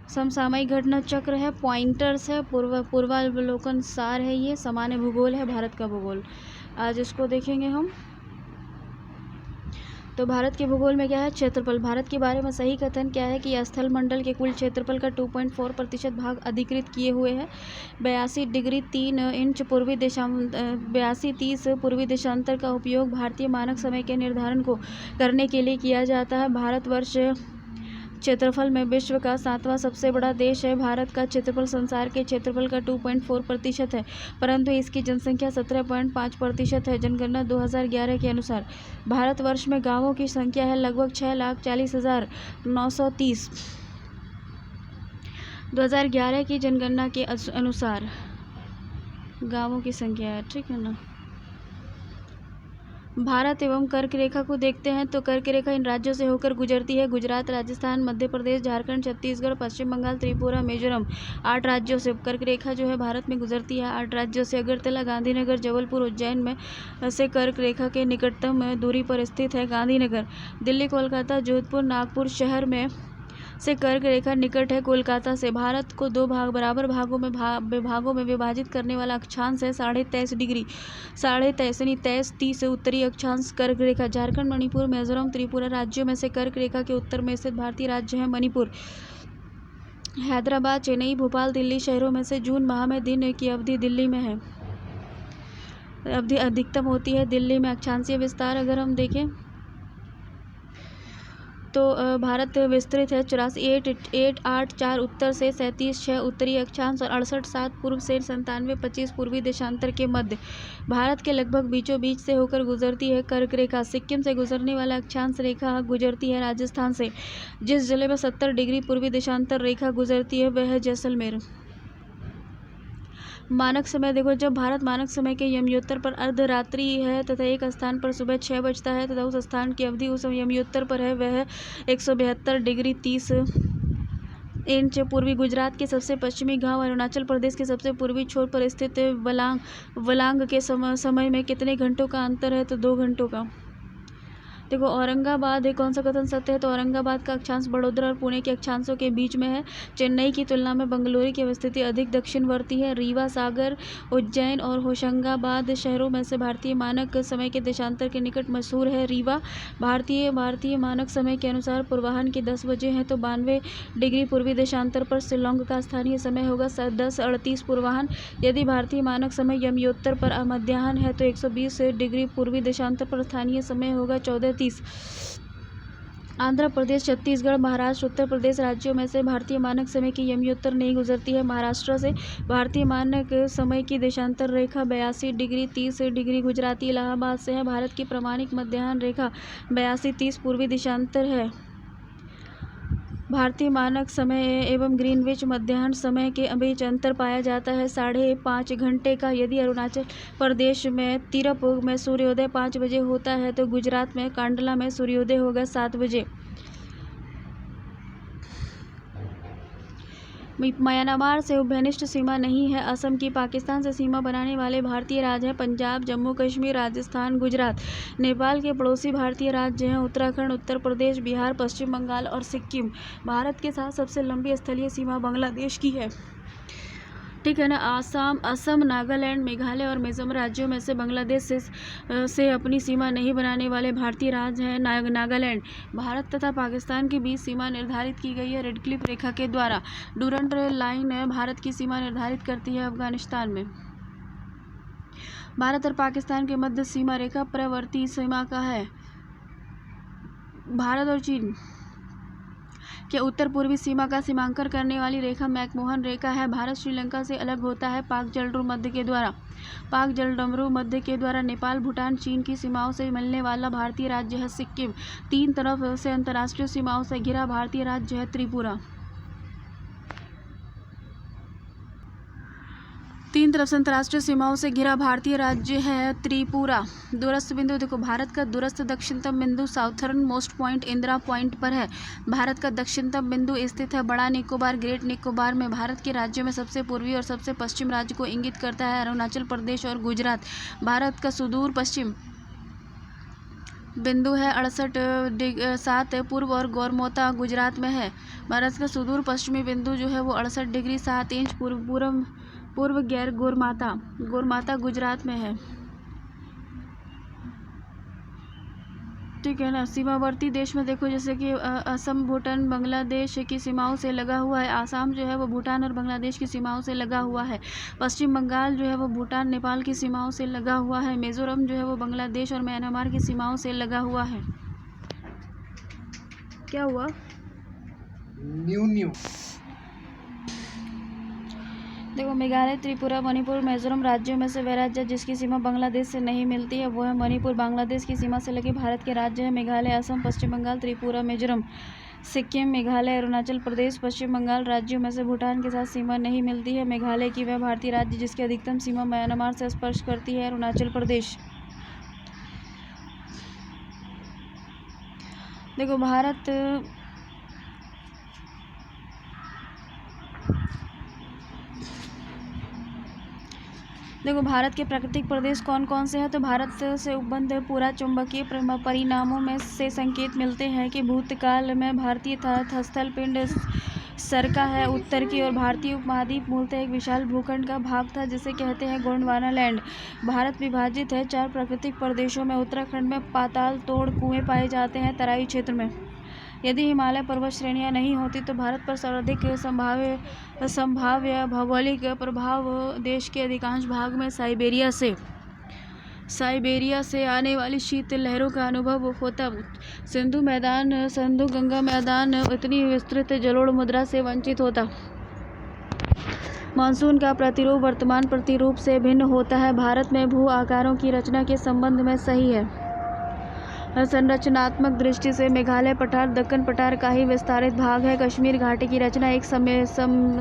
समसामयिक घटना चक्र है, पॉइंटर्स है, पूर्वावलोकन सार है, ये सामान्य भूगोल है, भारत का भूगोल। आज इसको देखेंगे हम। तो भारत के भूगोल में क्या है, क्षेत्रफल। भारत के बारे में सही कथन क्या है कि स्थल मंडल के कुल क्षेत्रफल का 2.4% भाग अधिकृत किए हुए है। 82 डिग्री 3 इंच पूर्वी 82-30 पूर्वी देशांतर का उपयोग भारतीय मानक समय के निर्धारण को करने के लिए किया जाता है। भारतवर्ष क्षेत्रफल में विश्व का 7वां सबसे बड़ा देश है। भारत का क्षेत्रफल संसार के क्षेत्रफल का 2.4% है, परंतु इसकी जनसंख्या 17.5% है। जनगणना 2011 के अनुसार भारतवर्ष में गांवों की संख्या है लगभग 6,40,930। 2011 की जनगणना के अनुसार गांवों की संख्या है, ठीक है ना। भारत एवं कर्क रेखा को देखते हैं तो कर्क रेखा इन राज्यों से होकर गुजरती है। गुजरात, राजस्थान, मध्य प्रदेश, झारखंड, छत्तीसगढ़, पश्चिम बंगाल, त्रिपुरा, मिजोरम, 8 राज्यों से कर्क रेखा जो है भारत में गुजरती है। 8 राज्यों से अगरतला, गांधीनगर, जबलपुर, उज्जैन में से कर्क रेखा के निकटतम दूरी पर स्थित है गांधीनगर। दिल्ली, कोलकाता, जोधपुर, नागपुर शहर में से कर्क रेखा निकट है कोलकाता से। भारत को 2 बराबर भागों में विभाजित करने वाला अक्षांश है 23.5 डिग्री 23.30 उत्तरी अक्षांश कर्क रेखा। झारखंड, मणिपुर, मिजोरम, त्रिपुरा राज्यों में से कर्क रेखा के उत्तर में स्थित भारतीय राज्य है मणिपुर। हैदराबाद, चेन्नई, भोपाल, दिल्ली शहरों में से जून माह में दिन की अवधि दिल्ली में है, अवधि अधिकतम होती है दिल्ली में। अक्षांशीय विस्तार अगर हम देखें तो भारत विस्तृत है 84.84 उत्तर से 37.6 उत्तरी अक्षांश और 68.7 पूर्व से 97.25 पूर्वी देशांतर के मध्य। भारत के लगभग बीचों बीच से होकर गुजरती है कर्क रेखा। सिक्किम से गुजरने वाला अक्षांश रेखा गुजरती है राजस्थान से। जिस जिले में 70 डिग्री पूर्वी देशांतर रेखा गुजरती है वह है जैसलमेर। मानक समय देखो, जब भारत मानक समय के यमयोत्तर पर अर्धरात्रि है तथा एक स्थान पर सुबह 6 बजता है तथा उस स्थान की अवधि उस यमयोत्तर पर है वह 172 डिग्री 30 इंच पूर्वी। गुजरात के सबसे पश्चिमी गांव अरुणाचल प्रदेश के सबसे पूर्वी छोर पर स्थित वलांग के समय में कितने घंटों का अंतर है, तो 2 घंटों का। देखो औरंगाबाद है, कौन सा कथन सत्य है, तो औरंगाबाद का अक्षांश बड़ोदरा और पुणे के अक्षांशों के बीच में है। चेन्नई की तुलना में बंगलुरु की अवस्थिति अधिक दक्षिणवर्ती है। रीवा, सागर, उज्जैन और होशंगाबाद शहरों में से भारतीय मानक समय के देशांतर के निकट मशहूर है रीवा। भारतीय मानक समय के अनुसार पूर्वाह्न के 10 बजे हैं तो 92 डिग्री पूर्वी देशांतर पर शिलोंग का स्थानीय समय होगा 10:38 पूर्वाह्न। यदि भारतीय मानक समय यमयोत्तर पर मध्याह्न है तो 120 डिग्री पूर्वी देशांतर पर स्थानीय समय होगा 14:30। आंध्र प्रदेश, छत्तीसगढ़, महाराष्ट्र, उत्तर प्रदेश राज्यों में से भारतीय मानक समय की यमयोत्तर नहीं गुजरती है। महाराष्ट्र से भारतीय मानक समय की देशांतर रेखा 82 डिग्री 30 डिग्री गुजराती इलाहाबाद से है। भारत की प्रमाणिक मध्याह्न रेखा 82-30 पूर्वी देशांतर है। भारतीय मानक समय एवं ग्रीनविच मध्याह्न समय के बीच अंतर पाया जाता है 5.5 घंटे का। यदि अरुणाचल प्रदेश में तिरप में सूर्योदय 5 बजे होता है तो गुजरात में कांडला में सूर्योदय होगा 7 बजे। म्यांमार से उभयनिष्ठ सीमा नहीं है। असम की पाकिस्तान से सीमा बनाने वाले भारतीय राज्य हैं पंजाब, जम्मू कश्मीर, राजस्थान, गुजरात। नेपाल के पड़ोसी भारतीय राज्य हैं उत्तराखंड, उत्तर प्रदेश, बिहार, पश्चिम बंगाल और सिक्किम। भारत के साथ सबसे लंबी स्थलीय सीमा बांग्लादेश की है, ठीक है ना। असम, नागालैंड, मेघालय और मिजोरम राज्यों में से बांग्लादेश से अपनी सीमा नहीं बनाने वाले भारतीय राज्य हैं नागालैंड। भारत तथा पाकिस्तान के बीच सीमा निर्धारित की गई है रेड क्लिफ रेखा के द्वारा। डूरंड लाइन भारत की सीमा निर्धारित करती है अफगानिस्तान में। भारत और पाकिस्तान के मध्य सीमा रेखा प्रवर्ती सीमा का है। भारत और चीन के उत्तर पूर्वी सीमा का सीमांकन करने वाली रेखा मैकमोहन रेखा है। भारत श्रीलंका से अलग होता है पाक जलडमरू मध्य के द्वारा। नेपाल, भूटान, चीन की सीमाओं से मिलने वाला भारतीय राज्य है सिक्किम। 3 तरफ से अंतर्राष्ट्रीय सीमाओं से घिरा भारतीय राज्य है त्रिपुरा। 3 तरफ से अंतर्राष्ट्रीय सीमाओं से घिरा भारतीय राज्य है त्रिपुरा। दूरस्थ बिंदु देखो, भारत का दूरस्थ दक्षिणतम बिंदु southern most point Indira point पर है। भारत का दक्षिणतम बिंदु स्थित है बड़ा निकोबार, ग्रेट निकोबार में। भारत के राज्यों में सबसे पूर्वी और सबसे पश्चिम राज्य को इंगित करता है अरुणाचल प्रदेश और गुजरात। भारत का सुदूर पश्चिम बिंदु है 68.7 पूर्व और गौरमोता गुजरात में है। भारत का सुदूर पश्चिमी बिंदु जो है वो 68.7 पूर्व गैर गोरमाता गुजरात में है। ठीक है ना। सीमावर्ती देश में देखो जैसे कि असम भूटान बांग्लादेश की सीमाओं से लगा हुआ है। आसाम जो है वो भूटान और बांग्लादेश की सीमाओं से लगा हुआ है। पश्चिम बंगाल जो है वो भूटान नेपाल की सीमाओं से लगा हुआ है। मिजोरम जो है वो बांग्लादेश और म्यांमार की सीमाओं से लगा हुआ है। क्या हुआ? न्यू देखो मेघालय, त्रिपुरा, मणिपुर, मिजोरम राज्यों में से वह राज्य जिसकी सीमा बांग्लादेश से नहीं मिलती है वो है मणिपुर। बांग्लादेश की सीमा से लगे भारत के राज्य है मेघालय, असम, पश्चिम बंगाल, त्रिपुरा, मिजोरम, सिक्किम, मेघालय, अरुणाचल प्रदेश। पश्चिम बंगाल राज्यों में से भूटान के साथ सीमा नहीं मिलती है। मेघालय की वह भारतीय राज्य जिसकी अधिकतम सीमा म्यांमार से स्पर्श करती है अरुणाचल प्रदेश। देखो भारत के प्राकृतिक प्रदेश कौन कौन से हैं? तो भारत से उपबद्ध पूरा चुंबकीय परिणामों में से संकेत मिलते हैं कि भूतकाल में भारतीय स्थल पिंड सरका है। उत्तर की ओर भारतीय उपमहाद्वीप मूलतः एक विशाल भूखंड का भाग था जिसे कहते हैं गोंडवाना लैंड। भारत विभाजित है 4 प्राकृतिक प्रदेशों में। उत्तराखंड में पाताल तोड़ कुएं पाए जाते हैं। तराई क्षेत्र में यदि हिमालय पर्वत श्रेणियां नहीं होती तो भारत पर सर्वाधिक संभाव्य भौगोलिक प्रभाव देश के अधिकांश भाग में साइबेरिया से आने वाली शीत लहरों का अनुभव होता। सिंधु गंगा मैदान इतनी विस्तृत जलोढ़ मुद्रा से वंचित होता। मानसून का प्रतिरूप वर्तमान प्रतिरूप से भिन्न होता है। भारत में भू आकारों की रचना के संबंध में सही है। संरचनात्मक दृष्टि से मेघालय पठार दक्कन पठार का ही विस्तारित भाग है। कश्मीर घाटी की रचना एक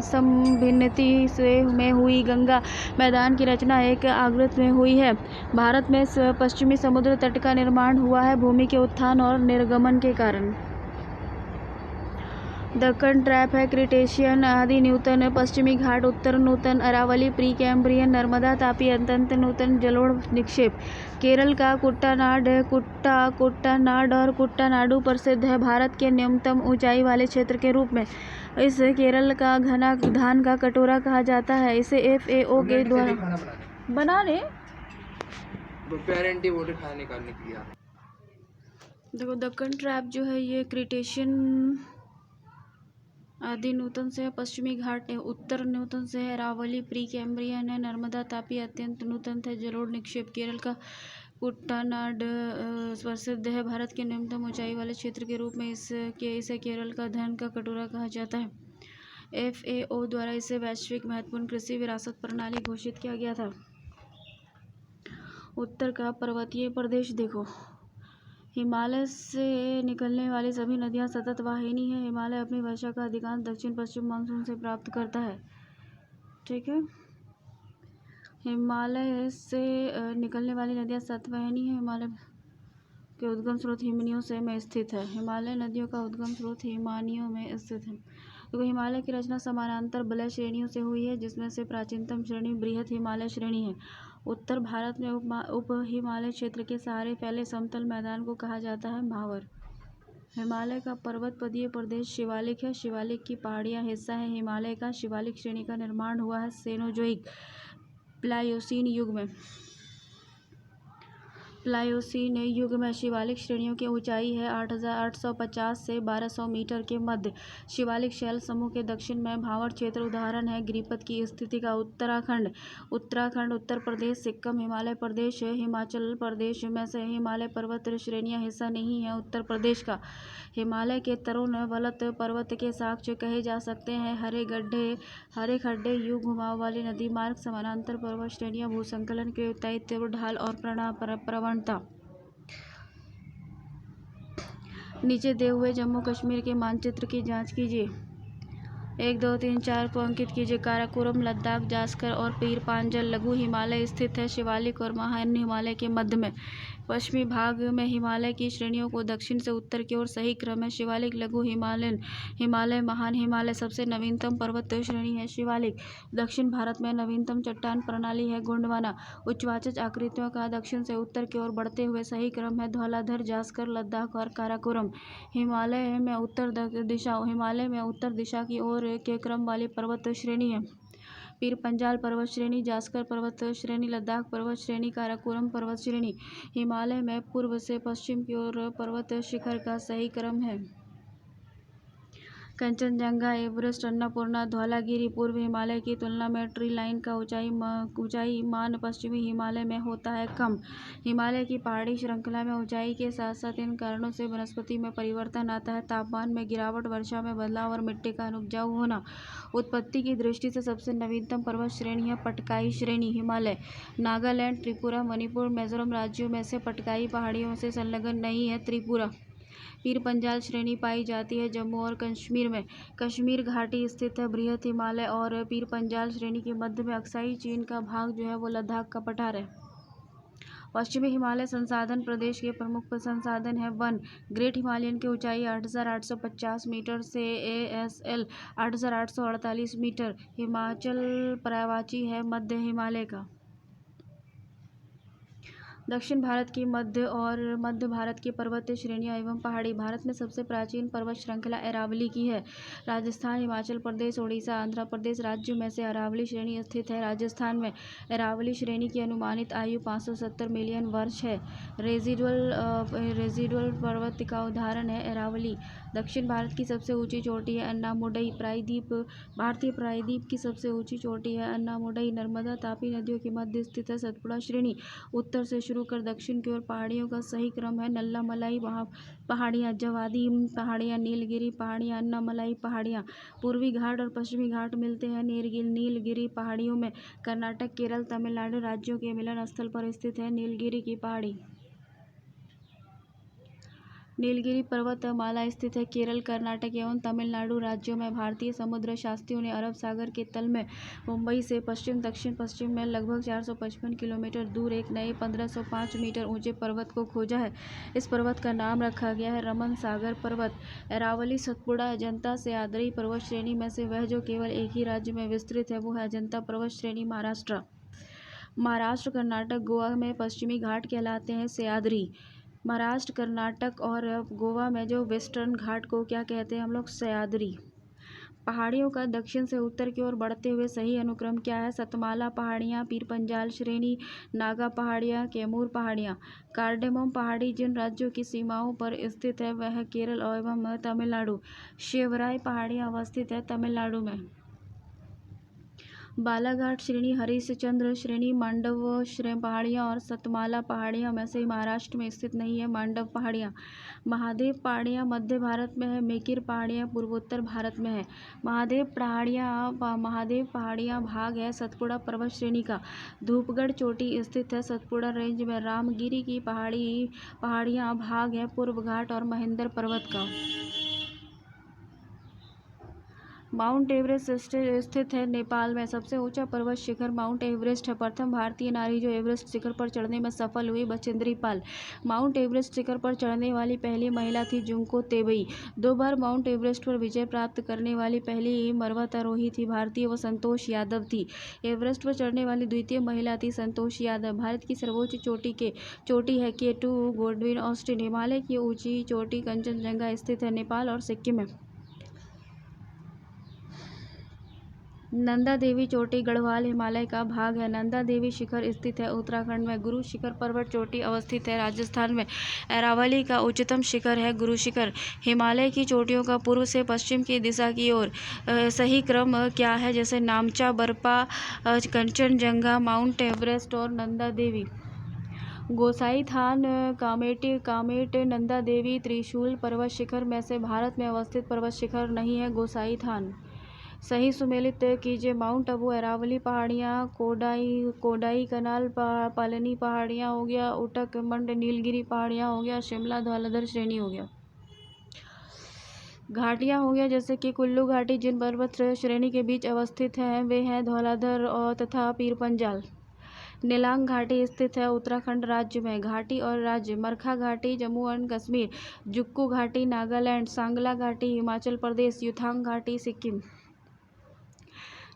समभिन्नति में हुई। गंगा मैदान की रचना एक आगृत में हुई है। भारत में पश्चिमी समुद्र तट का निर्माण हुआ है भूमि के उत्थान और निर्गमन के कारण। दक्कन ट्रैप है क्रिटेशियन, आदि न्यूतन, पश्चिमी घाट, उत्तर नूतन, अरावली, प्री कैम्ब्रियन, नर्मदा तापी, अत्यंत नूतन जलोढ़ निक्षेप। केरल का कुट्टानाड और कुट्टानाडु प्रसिद्ध है भारत के निम्नतम ऊंचाई वाले क्षेत्र के रूप में। इस केरल का घना धान का कटोरा कहा जाता है। इसे FAO के द्वारा बनाने देखो दक्कन ट्रैप जो है ये क्रिटेशियन आदि नूतन से है। पश्चिमी घाट उत्तर नूतन से है। अरावली प्री कैम्ब्रियन है। नर्मदा तापी अत्यंत नूतन है। जलोढ़ निक्षेप केरल का कुट्टानाड प्रसिद्ध है भारत के निम्नतम ऊंचाई वाले क्षेत्र के रूप में। इसे केरल का धन का कटोरा कहा जाता है। FAO द्वारा इसे वैश्विक महत्वपूर्ण कृषि विरासत प्रणाली घोषित किया गया था। उत्तर का पर्वतीय प्रदेश देखो हिमालय से निकलने वाली सभी नदियां सतत वाहिनी है। हिमालय अपनी वर्षा का अधिकांश दक्षिण पश्चिम मानसून से प्राप्त करता है। ठीक है। हिमालय से निकलने वाली नदियां सतत वाहिनी है। हिमालय के उद्गम स्रोत हिमनियों से में स्थित है। हिमालय नदियों का उद्गम स्रोत हिमानियों में स्थित है। तो हिमालय की रचना समानांतर वलय श्रेणियों से हुई है जिसमें से प्राचीनतम श्रेणी बृहत हिमालय श्रेणी है। उत्तर भारत में उप हिमालय क्षेत्र के सहारे फैले समतल मैदान को कहा जाता है भावर। हिमालय का पर्वतपदीय प्रदेश शिवालिक है। शिवालिक की पहाड़ियाँ हिस्सा है हिमालय का। शिवालिक श्रेणी का निर्माण हुआ है सेनोजोइक प्लायोसीन युग में। शिवालिक श्रेणियों की ऊंचाई है 8,850 से 1,200 मीटर के मध्य। शिवालिक शैल समूह के दक्षिण में भावर क्षेत्र उदाहरण है गिरिपथ की स्थिति का उत्तराखंड, उत्तर प्रदेश, सिक्किम, हिमाचल प्रदेश में से हिमालय पर्वत श्रेणियां हिस्सा नहीं है। उत्तर प्रदेश का हिमालय के तरुण वलत पर्वत के साक्ष्य कहे जा सकते हैं। हरे खड्डे युग घुमाव वाली नदी मार्ग समानांतर पर्वत श्रेणियां भूसंकलन के तीव्र ढाल और प्रवणता। नीचे दिए हुए जम्मू कश्मीर के मानचित्र की जांच कीजिए। 1, 2, 3, 4 को अंकित कीजिए। काराकोरम लद्दाख, जास्कर और पीर पांजल लघु हिमालय स्थित है। शिवालिक और महान हिमालय के मध्य में पश्चिमी भाग में हिमालय की श्रेणियों को दक्षिण से उत्तर की ओर सही क्रम है। शिवालिक, लघु हिमालयन हिमालय, महान हिमालय सबसे नवीनतम पर्वत श्रेणी है। शिवालिक दक्षिण भारत में नवीनतम चट्टान प्रणाली है। गोंडवाना उच्चवाचक आकृतियों का दक्षिण से उत्तर की ओर बढ़ते हुए सही क्रम है। धौलाधर, जास्कर, लद्दाख और काराकोरम हिमालय में उत्तर दिशा की ओर के क्रम वाली पर्वत श्रेणी है। पीर पंजाल पर्वत श्रेणी, जास्कर पर्वत श्रेणी, लद्दाख पर्वत श्रेणी, काराकोरम पर्वत श्रेणी हिमालय में पूर्व से पश्चिम की ओर पर्वत शिखर का सही क्रम है। कंचनजंगा, एवरेस्ट, अन्नपूर्णा, धौलागिरी पूर्व हिमालय की तुलना में ट्री लाइन का ऊंचाई मान पश्चिमी हिमालय में होता है कम। हिमालय की पहाड़ी श्रृंखला में ऊंचाई के साथ साथ इन कारणों से वनस्पति में परिवर्तन आता है। तापमान में गिरावट, वर्षा में बदलाव और मिट्टी का अनुपजाऊ होना। उत्पत्ति की दृष्टि से सबसे नवीनतम पर्वत श्रेणी है पटकाई श्रेणी हिमालय। नागालैंड, त्रिपुरा, मणिपुर, मिजोरम राज्यों में से पटकाई पहाड़ियों से संलग्न नहीं है। त्रिपुरा पीर पंजाल श्रेणी पाई जाती है जम्मू और कश्मीर में। कश्मीर घाटी स्थित है बृहत हिमालय और पीर पंजाल श्रेणी के मध्य में अक्साई चीन का भाग जो है वो लद्दाख का पठार है। पश्चिमी हिमालय संसाधन प्रदेश के प्रमुख संसाधन है वन। ग्रेट हिमालयन की ऊंचाई 8,850 मीटर से ASL 8,848 मीटर। हिमाचल पर्यायवाची है मध्य हिमालय का। दक्षिण भारत की मध्य भारत की पर्वतीय श्रेणियां एवं पहाड़ी। भारत में सबसे प्राचीन पर्वत श्रृंखला अरावली की है। राजस्थान, हिमाचल प्रदेश, उड़ीसा, आंध्र प्रदेश राज्यों में से अरावली श्रेणी स्थित है। राजस्थान में अरावली श्रेणी की अनुमानित आयु 570 मिलियन वर्ष है। रेजिडुअल पर्वत का उदाहरण है अरावली। दक्षिण भारत की सबसे ऊंची चोटी है अन्नामुडई। प्रायद्वीप भारतीय प्रायद्वीप की सबसे ऊंची चोटी है अन्नामुडई। नर्मदा तापी नदियों के मध्य स्थित है सतपुड़ा श्रेणी। उत्तर से शुरू कर दक्षिण की ओर पहाड़ियों का सही क्रम है नल्लामलाई पहाड़ियाँ, जवादी पहाड़ियाँ, नीलगिरी पहाड़ियाँ, अन्नामलाई पहाड़ियाँ। पूर्वी घाट और पश्चिमी घाट मिलते हैं नीलगिरी पहाड़ियों में। कर्नाटक, केरल, तमिलनाडु राज्यों के मिलन स्थल पर स्थित है नीलगिरी की पहाड़ी। नीलगिरी पर्वतमाला स्थित है केरल, कर्नाटक एवं तमिलनाडु राज्यों में। भारतीय समुद्र शास्त्रियों ने अरब सागर के तल में मुंबई से पश्चिम दक्षिण पश्चिम में लगभग 455 किलोमीटर दूर एक नए 1505 मीटर ऊंचे पर्वत को खोजा है। इस पर्वत का नाम रखा गया है रमन सागर पर्वत। अरावली, सतपुड़ा, अजंता, सह्याद्री पर्वत श्रेणी में से वह जो केवल एक ही राज्य में विस्तृत है वो है अजंता पर्वत श्रेणी। महाराष्ट्र, कर्नाटक, गोवा में पश्चिमी घाट कहलाते हैं सह्याद्री। महाराष्ट्र, कर्नाटक और गोवा में जो वेस्टर्न घाट को क्या कहते हैं हम लोग सह्याद्री। पहाड़ियों का दक्षिण से उत्तर की ओर बढ़ते हुए सही अनुक्रम क्या है? सतमाला पहाड़ियाँ, पीर पंजाल श्रेणी, नागा पहाड़ियाँ, कैमूर पहाड़ियाँ। कार्डेमम पहाड़ी जिन राज्यों की सीमाओं पर स्थित है वह है केरल एवं तमिलनाडु। शेवराय पहाड़ियाँ अवस्थित है तमिलनाडु में। बालाघाट श्रेणी, हरिश्चंद्र श्रेणी, मांडव पहाड़ियाँ और सतमाला पहाड़ियाँ में से महाराष्ट्र में स्थित नहीं है मांडव पहाड़ियाँ। महादेव पहाड़ियाँ मध्य भारत में है। मेकिर पहाड़ियाँ पूर्वोत्तर भारत में है। महादेव पहाड़ियाँ भाग है सतपुड़ा पर्वत श्रेणी का। धूपगढ़ चोटी स्थित है सतपुड़ा रेंज में। रामगिरी की पहाड़ियाँ भाग है पूर्व घाट और महेंद्र पर्वत का। माउंट एवरेस्ट स्थित है नेपाल में। सबसे ऊंचा पर्वत शिखर माउंट एवरेस्ट है। प्रथम भारतीय नारी जो एवरेस्ट शिखर पर चढ़ने में सफल हुई बचेंद्री पाल। माउंट एवरेस्ट शिखर पर चढ़ने वाली पहली महिला थी जुंको तेबई। 2 बार माउंट एवरेस्ट पर विजय प्राप्त करने वाली पहली पर्वतारोही थी भारतीय वो संतोष यादव थी। एवरेस्ट पर चढ़ने वाली द्वितीय महिला थी संतोष यादव। भारत की सर्वोच्च चोटी है K2 गोडविन ऑस्टिन। हिमालय की ऊंची चोटी कंचनजंगा स्थित है नेपाल और सिक्किम में। नंदा देवी चोटी गढ़वाल हिमालय का भाग है। नंदा देवी शिखर स्थित है उत्तराखंड में। गुरु शिखर पर्वत चोटी अवस्थित है राजस्थान में। अरावली का उच्चतम शिखर है गुरु शिखर। हिमालय की चोटियों का पूर्व से पश्चिम की दिशा की ओर सही क्रम क्या है? जैसे नामचा, बरपा, कंचनजंगा, माउंट एवरेस्ट और नंदा देवी। गोसाई थान, कामेट, नंदा देवी, त्रिशूल पर्वत शिखर में से भारत में अवस्थित पर्वत शिखर नहीं है गोसाई थान। सही सुमेलित कीजिए। माउंट अबू, अरावली पहाड़ियाँ, कोडाई कनाल, पालनी पहाड़ियाँ हो गया, उटक मंड, नीलगिरी पहाड़ियाँ हो गया, शिमला, धौलाधर श्रेणी हो गया। घाटियाँ हो गया जैसे कि कुल्लू घाटी जिन पर्वत श्रेणी के बीच अवस्थित है वे हैं धौलाधर और तथा पीर पंजाल। नेलांग घाटी स्थित है उत्तराखंड राज्य में। घाटी और राज्य: मरखा घाटी जम्मू एंड कश्मीर, जुक्कू घाटी नागालैंड, सांगला घाटी हिमाचल प्रदेश, युथांग घाटी सिक्किम।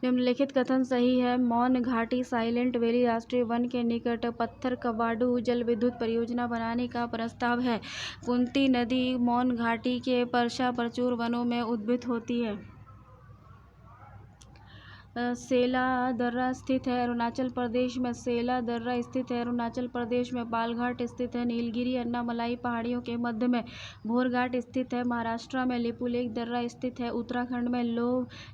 निम्नलिखित कथन सही है। मौन घाटी साइलेंट वैली राष्ट्रीय वन के निकट पत्थर कवाडू जल विद्युत परियोजना बनाने का प्रस्ताव है। कुंती नदी मौन घाटी के पर्शा प्रचुर वनों में उद्भूत होती है। सेला दर्रा स्थित है अरुणाचल प्रदेश में। सेला दर्रा स्थित है अरुणाचल प्रदेश में। बालघाट स्थित है नीलगिरी अन्नामलाई पहाड़ियों के मध्य में। भोरघाट स्थित है महाराष्ट्र में। लिपुलेख दर्रा स्थित है उत्तराखंड में।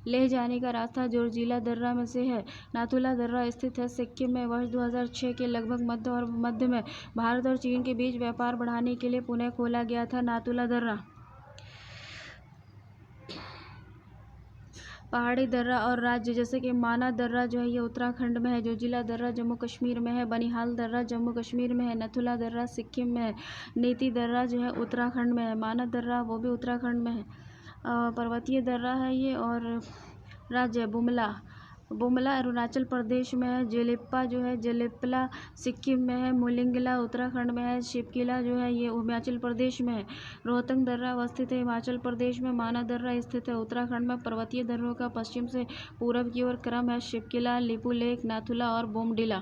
लेह जाने का रास्ता जोजिला दर्रा में से है। नाथुला दर्रा स्थित है सिक्किम में। वर्ष 2006 के लगभग मध्य में भारत और चीन के बीच व्यापार बढ़ाने के लिए पुनः खोला गया था नाथुला दर्रा। पहाड़ी दर्रा और राज्य जैसे कि माना दर्रा जो है ये उत्तराखंड में है। जोजिला दर्रा जम्मू कश्मीर में है। बनिहाल दर्रा जम्मू कश्मीर में है। नथुला दर्रा सिक्किम में है। नीति दर्रा जो है उत्तराखंड में है। माना दर्रा वो भी उत्तराखंड में है। पर्वतीय दर्रा है ये। और राज्य बुमला अरुणाचल प्रदेश में है। जेलिप्पा जो है जेलिप्ला सिक्किम में है। मुलिंगला उत्तराखंड में है। शिपकिला जो है ये हिमाचल प्रदेश में है। रोहतंग दर्रा अवस्थित है हिमाचल प्रदेश में। माना दर्रा स्थित है उत्तराखंड में। पर्वतीय दर्रों का पश्चिम से पूरब की ओर क्रम है शिपकिला, लिपुलेख, नाथुला और बोमडिला।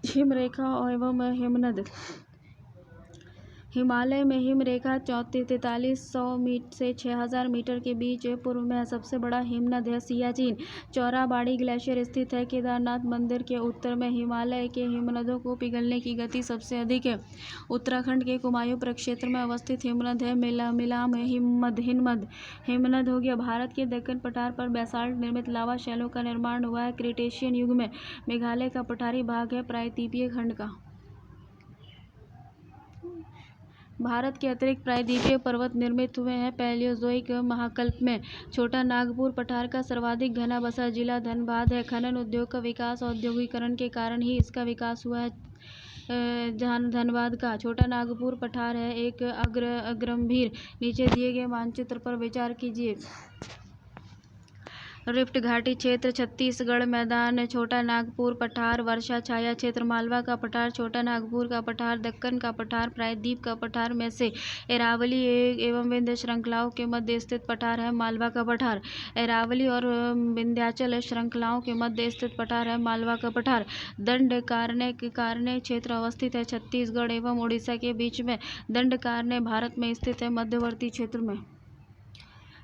हिमरेखा एवं हिमनद: हिमालय में हिम रेखा 4300 से 6000 मीटर के बीच पूर्व में है। सबसे बड़ा हिमनद है सियाचिन। चौराबाड़ी ग्लेशियर स्थित है केदारनाथ मंदिर के उत्तर में। हिमालय के हिमनदों को पिघलने की गति सबसे अधिक है। उत्तराखंड के कुमायूं प्रक्षेत्र में अवस्थित हिमनद है मिलाम हिमनद हो गया। भारत के दक्कन पठार पर बेसाल्ट निर्मित लावा शैलों का निर्माण हुआ है क्रिटेशियन युग में। मेघालय का पठारी भाग है प्रायद्वीपीय खंड का। भारत के अतिरिक्त प्रायद्वीपीय पर्वत निर्मित हुए हैं पैलियोजोइक महाकल्प में। छोटा नागपुर पठार का सर्वाधिक घना बसा जिला धनबाद है। खनन उद्योग का विकास औद्योगिकरण के कारण ही इसका विकास हुआ है धनबाद का। छोटा नागपुर पठार है एक अग्रगंभीर। नीचे दिए गए मानचित्र पर विचार कीजिए। रिफ्ट घाटी क्षेत्र छत्तीसगढ़ मैदान छोटा नागपुर पठार वर्षा छाया क्षेत्र मालवा का पठार छोटा नागपुर का पठार दक्कन का पठार प्रायद्वीप का पठार में से अरावली एवं विंध्य श्रृंखलाओं के मध्य स्थित पठार है मालवा का पठार। अरावली और विंध्याचल श्रृंखलाओं के मध्य स्थित पठार है मालवा का पठार। दंडकारण्य क्षेत्र अवस्थित है छत्तीसगढ़ एवं उड़ीसा के बीच में। दंडकारण्य भारत में स्थित है मध्यवर्ती क्षेत्र में।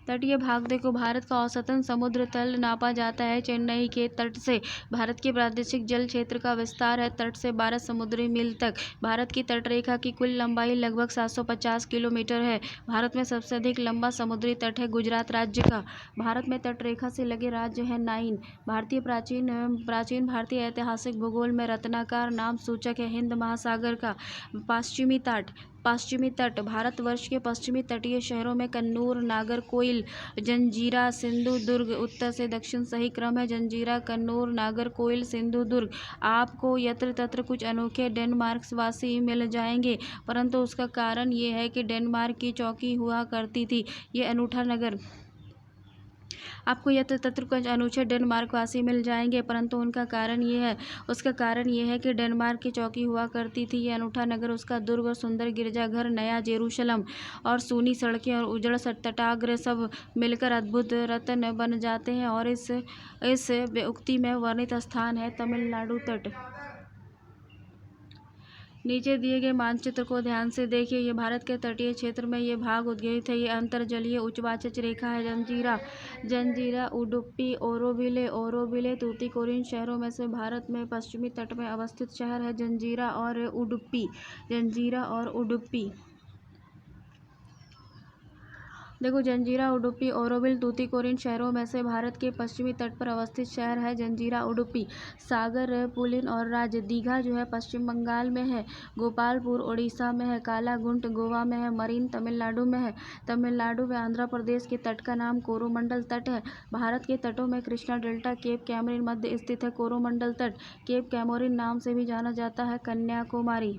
तटीय भाग देखो। भारत का औसतन समुद्र तल नापा जाता है चेन्नई के तट से। भारत के प्रादेशिक जल क्षेत्र का विस्तार है तट से 12 समुद्री मील तक। भारत की तटरेखा की कुल लंबाई लगभग 750 किलोमीटर है। भारत में सबसे अधिक लंबा समुद्री तट है गुजरात राज्य का। भारत में तटरेखा से लगे राज्य हैं 9। प्राचीन भारतीय ऐतिहासिक भूगोल में रत्नाकर नाम सूचक है हिंद महासागर का। पश्चिमी तट: भारतवर्ष के पश्चिमी तटीय शहरों में कन्नूर, नागरकोइल, जंजीरा, सिंधुदुर्ग। उत्तर से दक्षिण सही क्रम है जंजीरा, कन्नूर, नागरकोइल, सिंधुदुर्ग। आपको यत्र तत्र कुछ अनोखे डेनमार्कवासी मिल जाएंगे, परंतु उसका कारण ये है कि डेनमार्क की चौकी हुआ करती थी ये अनूठा नगर। आपको यत्र तत्र कुछ अनूठे डेनमार्कवासी मिल जाएंगे, परंतु उसका कारण ये है कि डेनमार्क की चौकी हुआ करती थी ये अनूठा नगर। उसका दुर्ग और सुंदर गिरजाघर, नया जेरूशलम और सूनी सड़कें और उजड़ तटाग्र सब मिलकर अद्भुत रत्न बन जाते हैं। और इस उक्ति में वर्णित स्थान है तमिलनाडु तट। नीचे दिए गए मानचित्र को ध्यान से देखिए। ये भारत के तटीय क्षेत्र में ये भाग उद्गीत है। ये अंतर्जलीय उच्चवाचच रेखा है जंजीरा, उडुपी, ओरोविले तूतीकोरिन शहरों में से भारत में पश्चिमी तट में अवस्थित शहर है जंजीरा और उडुपी। देखो जंजीरा, उडुपी, ओरोविल तूतीकोरिन शहरों में से भारत के पश्चिमी तट पर अवस्थित शहर है जंजीरा उडुपी। सागर पुलिन और राज्य: दीघा जो है पश्चिम बंगाल में है। गोपालपुर उड़ीसा में है। कालागुंट गोवा में है। मरीन तमिलनाडु में है। तमिलनाडु व आंध्र प्रदेश के तट का नाम कोरोमंडल तट है। भारत के तटों में कृष्णा डेल्टा, केप कैमोरिन मध्य स्थित है। कोरोमंडल तट केप कैमोरिन नाम से भी जाना जाता है। कन्याकुमारी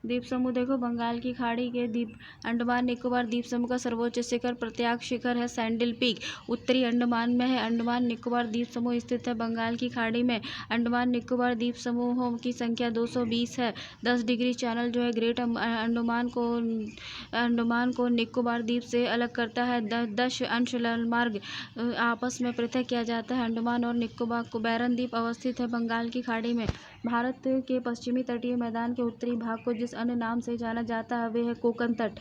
द्वीप समूह देखो, बंगाल की खाड़ी के द्वीप, अंडमान निकोबार द्वीप समूह का सर्वोच्च शिखर प्रत्याग शिखर है सैंडल पीक, उत्तरी अंडमान में है। अंडमान निकोबार द्वीप समूह स्थित है बंगाल की खाड़ी में। अंडमान निकोबार द्वीप समूहों की संख्या 220 है। 10 डिग्री चैनल जो है ग्रेट अंडमान को निकोबार द्वीप से अलग करता है। 10 अंश मार्ग आपस में पृथक किया जाता है। अंडमान और निकोबार को बैरन द्वीप अवस्थित है बंगाल की खाड़ी में। भारत के पश्चिमी तटीय मैदान के उत्तरी भाग को जिस अन्य नाम से जाना जाता है वे है कोकन तट।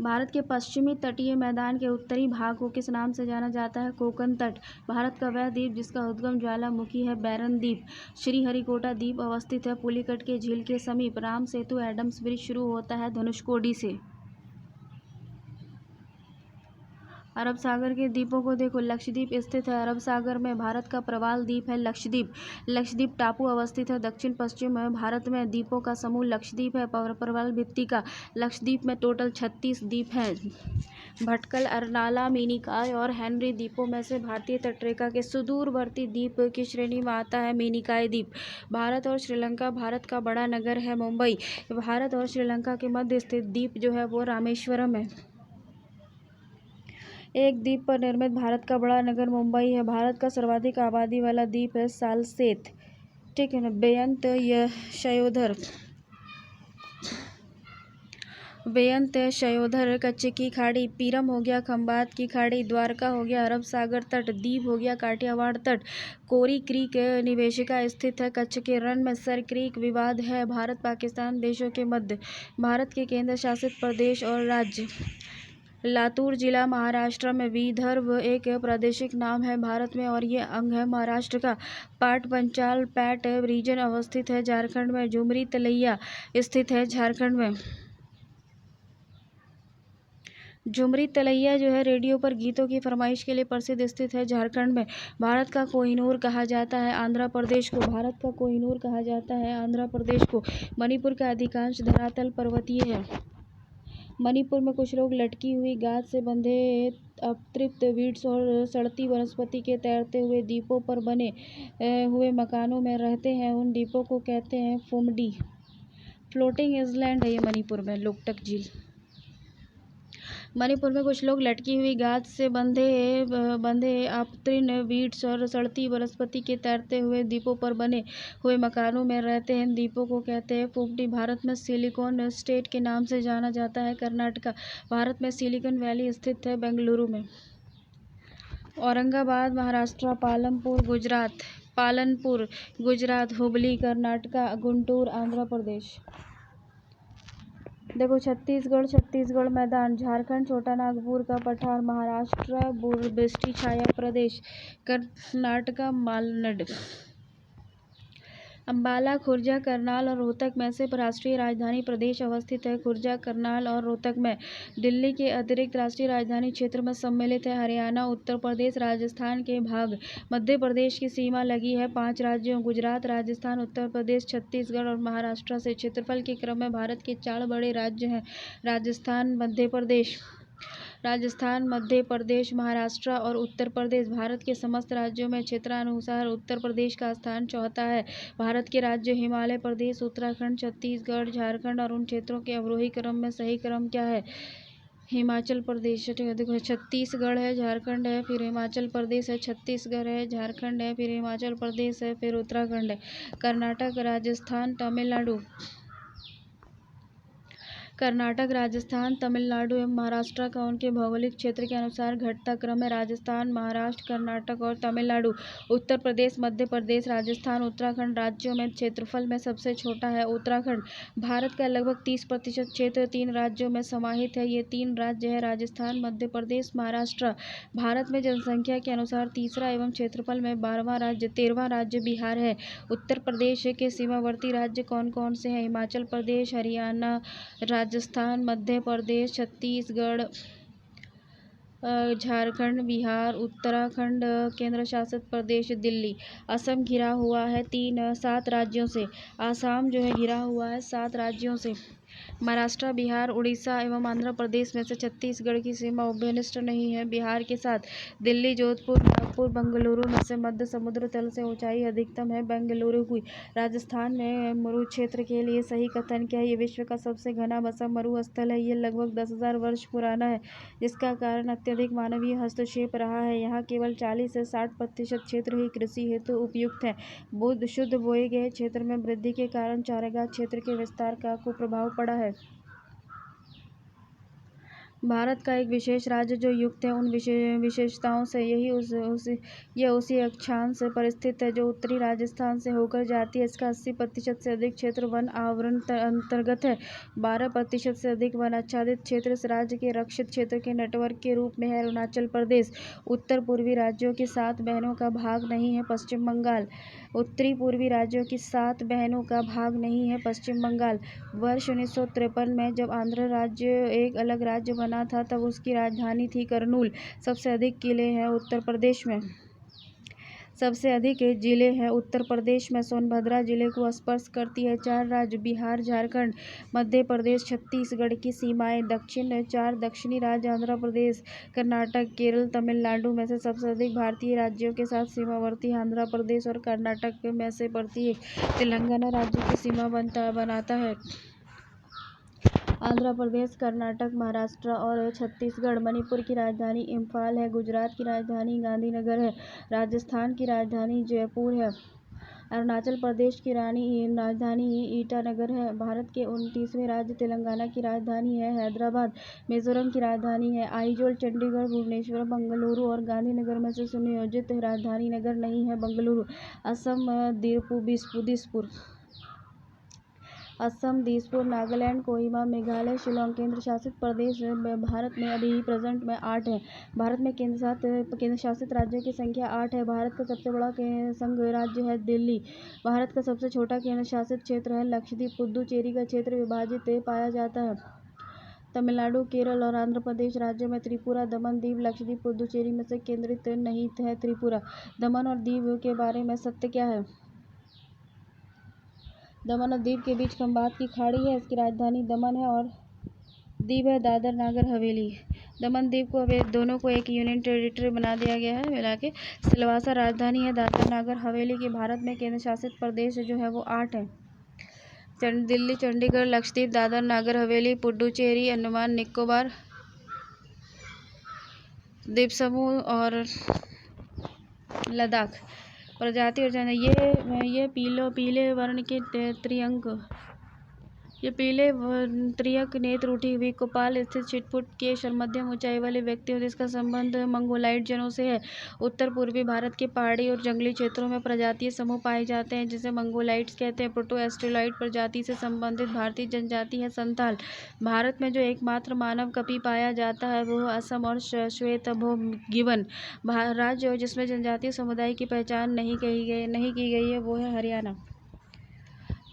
भारत के पश्चिमी तटीय मैदान के उत्तरी भाग को किस नाम से जाना जाता है? कोकन तट। भारत का वह द्वीप जिसका उद्गम ज्वालामुखी है बैरन द्वीप। श्रीहरिकोटा द्वीप अवस्थित है पुलिकट के झील के समीप। राम सेतु एडम्स ब्रिज शुरू होता है धनुषकोडी से। अरब सागर के द्वीपों को देखो, लक्षद्वीप स्थित है अरब सागर में। भारत का प्रवाल द्वीप है लक्षद्वीप। लक्षद्वीप टापू अवस्थित है दक्षिण पश्चिम भारत में। द्वीपों का समूह लक्षद्वीप है प्रवाल भित्ति का। लक्षद्वीप में टोटल 36 द्वीप हैं। भटकल, अरनाला, मिनिकॉय और हेनरी द्वीपों में से भारतीय तटरेखा के सुदूरवर्ती द्वीप की श्रेणी में आता है मिनिकॉय द्वीप। भारत और श्रीलंका, भारत का बड़ा नगर है मुंबई। भारत और श्रीलंका के मध्य स्थित द्वीप जो है वो रामेश्वरम है। एक द्वीप पर निर्मित भारत का बड़ा नगर मुंबई है। भारत का सर्वाधिक आबादी वाला द्वीप है सालसेत, ठीक है ना। बेयंत शयोधर, कच्छ की खाड़ी, पीरम हो गया, खंबात की खाड़ी, द्वारका हो गया, अरब सागर तट, दीव हो गया, काठियावाड़ तट, कोरी क्रीक निवेशिका स्थित है कच्छ के रण में। सर क्रीक विवाद है भारत पाकिस्तान देशों के मध्य। भारत के केंद्र शासित प्रदेश और राज्य, लातूर जिला महाराष्ट्र में। विदर्भ एक प्रादेशिक नाम है भारत में और ये अंग है महाराष्ट्र का। पाट पंचाल पैट रीजन अवस्थित है झारखंड में। झुमरी तलैया स्थित है झारखंड में। झुमरी तलैया जो है रेडियो पर गीतों की फरमाइश के लिए प्रसिद्ध स्थित है झारखंड में। भारत का कोहिनूर कहा जाता है आंध्र प्रदेश को। भारत का कोहिनूर कहा जाता है आंध्र प्रदेश को। मणिपुर का अधिकांश धरातल पर्वतीय है। मणिपुर में कुछ लोग लटकी हुई गाद से बंधे अतृप्त वीड्स और सड़ती वनस्पति के तैरते हुए द्वीपों पर बने हुए मकानों में रहते हैं। उन द्वीपों को कहते हैं फुमडी। फ्लोटिंग आइलैंड है ये मणिपुर में, लोकटक झील। मणिपुर में कुछ लोग लटकी हुई गाद से बंधे आपतृण वीड्स और सड़ती वनस्पति के तैरते हुए द्वीपों पर बने हुए मकानों में रहते हैं। द्वीपों को कहते हैं फुमडी। भारत में सिलिकॉन स्टेट के नाम से जाना जाता है कर्नाटका। भारत में सिलिकॉन वैली स्थित है बेंगलुरु में। औरंगाबाद महाराष्ट्र, पालनपुर गुजरात, हुबली कर्नाटका, गुंटूर आंध्र प्रदेश। देखो, छत्तीसगढ़ मैदान, झारखंड छोटा नागपुर का पठार, महाराष्ट्र वृष्टि छाया प्रदेश, कर्नाटका मालनाड, अम्बाला, खुर्जा, करनाल और रोहतक में से राष्ट्रीय राजधानी प्रदेश अवस्थित है खुर्जा, करनाल और रोहतक में। दिल्ली के अतिरिक्त राष्ट्रीय राजधानी क्षेत्र में सम्मिलित है हरियाणा, उत्तर प्रदेश, राजस्थान के भाग। मध्य प्रदेश की सीमा लगी है 5 राज्यों गुजरात, राजस्थान, उत्तर प्रदेश, छत्तीसगढ़ और महाराष्ट्र से। क्षेत्रफल के क्रम में भारत के 4 बड़े राज्य हैं राजस्थान, मध्य प्रदेश, महाराष्ट्र और उत्तर प्रदेश। भारत के समस्त राज्यों में क्षेत्रानुसार उत्तर प्रदेश का स्थान चौथा है। भारत के राज्य हिमाचल प्रदेश, उत्तराखंड, छत्तीसगढ़, झारखंड और उन क्षेत्रों के अवरोही क्रम में सही क्रम क्या है? हिमाचल प्रदेश, देखो छत्तीसगढ़ है, झारखंड है, फिर हिमाचल प्रदेश है, छत्तीसगढ़ है, झारखंड है, फिर हिमाचल प्रदेश है, फिर उत्तराखंड है, कर्नाटक, राजस्थान, तमिलनाडु एवं महाराष्ट्र का उनके भौगोलिक क्षेत्र के अनुसार घटता क्रम है। राजस्थान, महाराष्ट्र, कर्नाटक और तमिलनाडु। उत्तर प्रदेश, मध्य प्रदेश, राजस्थान, उत्तराखंड राज्यों में क्षेत्रफल में सबसे छोटा है उत्तराखंड। भारत का लगभग 30% क्षेत्र 3 राज्यों में समाहित है। ये 3 राज्य है राजस्थान, मध्य प्रदेश, महाराष्ट्र। भारत में जनसंख्या के अनुसार तीसरा एवं क्षेत्रफल में 13वां राज्य बिहार है। उत्तर प्रदेश के सीमावर्ती राज्य कौन कौन से हैं? हिमाचल प्रदेश, हरियाणा, राजस्थान, मध्य प्रदेश, छत्तीसगढ़, झारखंड, बिहार, उत्तराखंड, केंद्र शासित प्रदेश दिल्ली। असम घिरा हुआ है 7 राज्यों से। आसाम जो है घिरा हुआ है 7 राज्यों से। महाराष्ट्र, बिहार, उड़ीसा एवं आंध्र प्रदेश में से छत्तीसगढ़ की सीमा उभयनिष्ठ नहीं है। बिहार के साथ दिल्ली, जोधपुर, नागपुर, बेंगलुरु में से मध्य समुद्र तल से ऊंचाई अधिकतम है। बेंगलुरु की राजस्थान में मरुक्षेत्र के लिए सही कथन क्या है? ये विश्व का सबसे घना बसा मरुस्थल है। ये लगभग 10,000 वर्ष पुराना है, जिसका कारण अत्यधिक मानवीय हस्तक्षेप रहा है। यहाँ केवल 40 से 60% क्षेत्र ही कृषि हेतु उपयुक्त है। शुद्ध बोए गए क्षेत्र में वृद्धि के कारण चारागाह क्षेत्र के विस्तार का कुप्रभाव पड़ा है। भारत का एक विशेष राज्य जो युक्त है उन विशेषताओं से यह उसी अक्षांश पर स्थित है जो उत्तरी राजस्थान से होकर जाती है। इसका 80% से अधिक क्षेत्र वन आवरण अंतर्गत है। 12% से अधिक वन आच्छादित क्षेत्र इस राज्य के रक्षित क्षेत्र के नेटवर्क के रूप में है। अरुणाचल प्रदेश उत्तर पूर्वी राज्यों की 7 बहनों का भाग नहीं है। पश्चिम बंगाल उत्तरी पूर्वी राज्यों की 7 बहनों का भाग नहीं है। पश्चिम बंगाल वर्ष 1953 में जब आंध्र राज्य एक अलग राज्य बना था तब उसकी राजधानी थी करनूल। सबसे अधिक किले हैं उत्तर प्रदेश में। सबसे अधिक जिले हैं उत्तर प्रदेश में। सोनभद्रा जिले को स्पर्श करती है 4 राज्य बिहार, झारखंड, मध्य प्रदेश, छत्तीसगढ़ की सीमाएं। दक्षिण 4 दक्षिणी राज्य आंध्र प्रदेश, कर्नाटक, केरल, तमिलनाडु में से सबसे अधिक भारतीय राज्यों के साथ सीमावर्ती आंध्र प्रदेश और कर्नाटक में से प्रत्येक तेलंगाना राज्य की सीमा बनाता है। आंध्र प्रदेश, कर्नाटक, महाराष्ट्र और छत्तीसगढ़। मणिपुर की राजधानी इम्फाल है। गुजरात की राजधानी गांधीनगर है। राजस्थान की राजधानी जयपुर है। अरुणाचल प्रदेश की राजधानी ईटानगर है। भारत के 29वें राज्य तेलंगाना की राजधानी है हैदराबाद। मिजोरम की राजधानी है आइजोल। चंडीगढ़, भुवनेश्वर, बेंगलुरु और गांधीनगर में से सुनियोजित राजधानी नगर नहीं है बेंगलुरु। असम, दिसपुर, नागालैंड, कोहिमा, मेघालय, शिलोंग। केंद्र शासित प्रदेश भारत में अभी प्रेजेंट में 8 हैं। भारत में केंद्र शासित राज्यों की संख्या 8 है। भारत का सबसे बड़ा संघ राज्य है दिल्ली। भारत का सबसे छोटा केंद्र शासित क्षेत्र है लक्षद्वीप। पुडुचेरी का क्षेत्र विभाजित पाया जाता है। तमिलनाडु, केरल और आंध्र प्रदेश राज्यों में त्रिपुरा, दमन, दीव, लक्षद्वीप, पुडुचेरी में से केंद्रित नहीं है। त्रिपुरा, दमन और दीव के बारे में सत्य क्या है? दमन और दीव के बीच खंबात की खाड़ी है। इसकी राजधानी दमन है और दीव है दादर नागर हवेली। दमन दीव को दोनों को एक यूनियन टेरिटरी बना दिया गया है मिला के। सिलवासा राजधानी है दादर नागर हवेली की। भारत में केंद्र शासित प्रदेश जो है वो 8 है। दिल्ली, चंडीगढ़, लक्षद्वीप, दादर नागर हवेली, पुडुचेरी, अंडमान निकोबार द्वीप समूह और लद्दाख। प्रजाति और ये पीले वर्ण के त्रियक नेत्र उठी हुई कपाल स्थित छिटपुट केश और मध्यम ऊंचाई वाले व्यक्ति और जिसका संबंध मंगोलाइट जनों से है। उत्तर पूर्वी भारत के पहाड़ी और जंगली क्षेत्रों में प्रजातीय समूह पाए जाते हैं जिसे मंगोलाइट्स कहते हैं। प्रोटो-एस्ट्रोलाइट प्रजाति से संबंधित भारतीय जनजाति है संथाल। भारत में जो एकमात्र मानव कपि पाया जाता है वो असम और श्वेतभो गिबन राज्य और जिसमें जनजातीय समुदाय की पहचान नहीं की गई है वो है हरियाणा।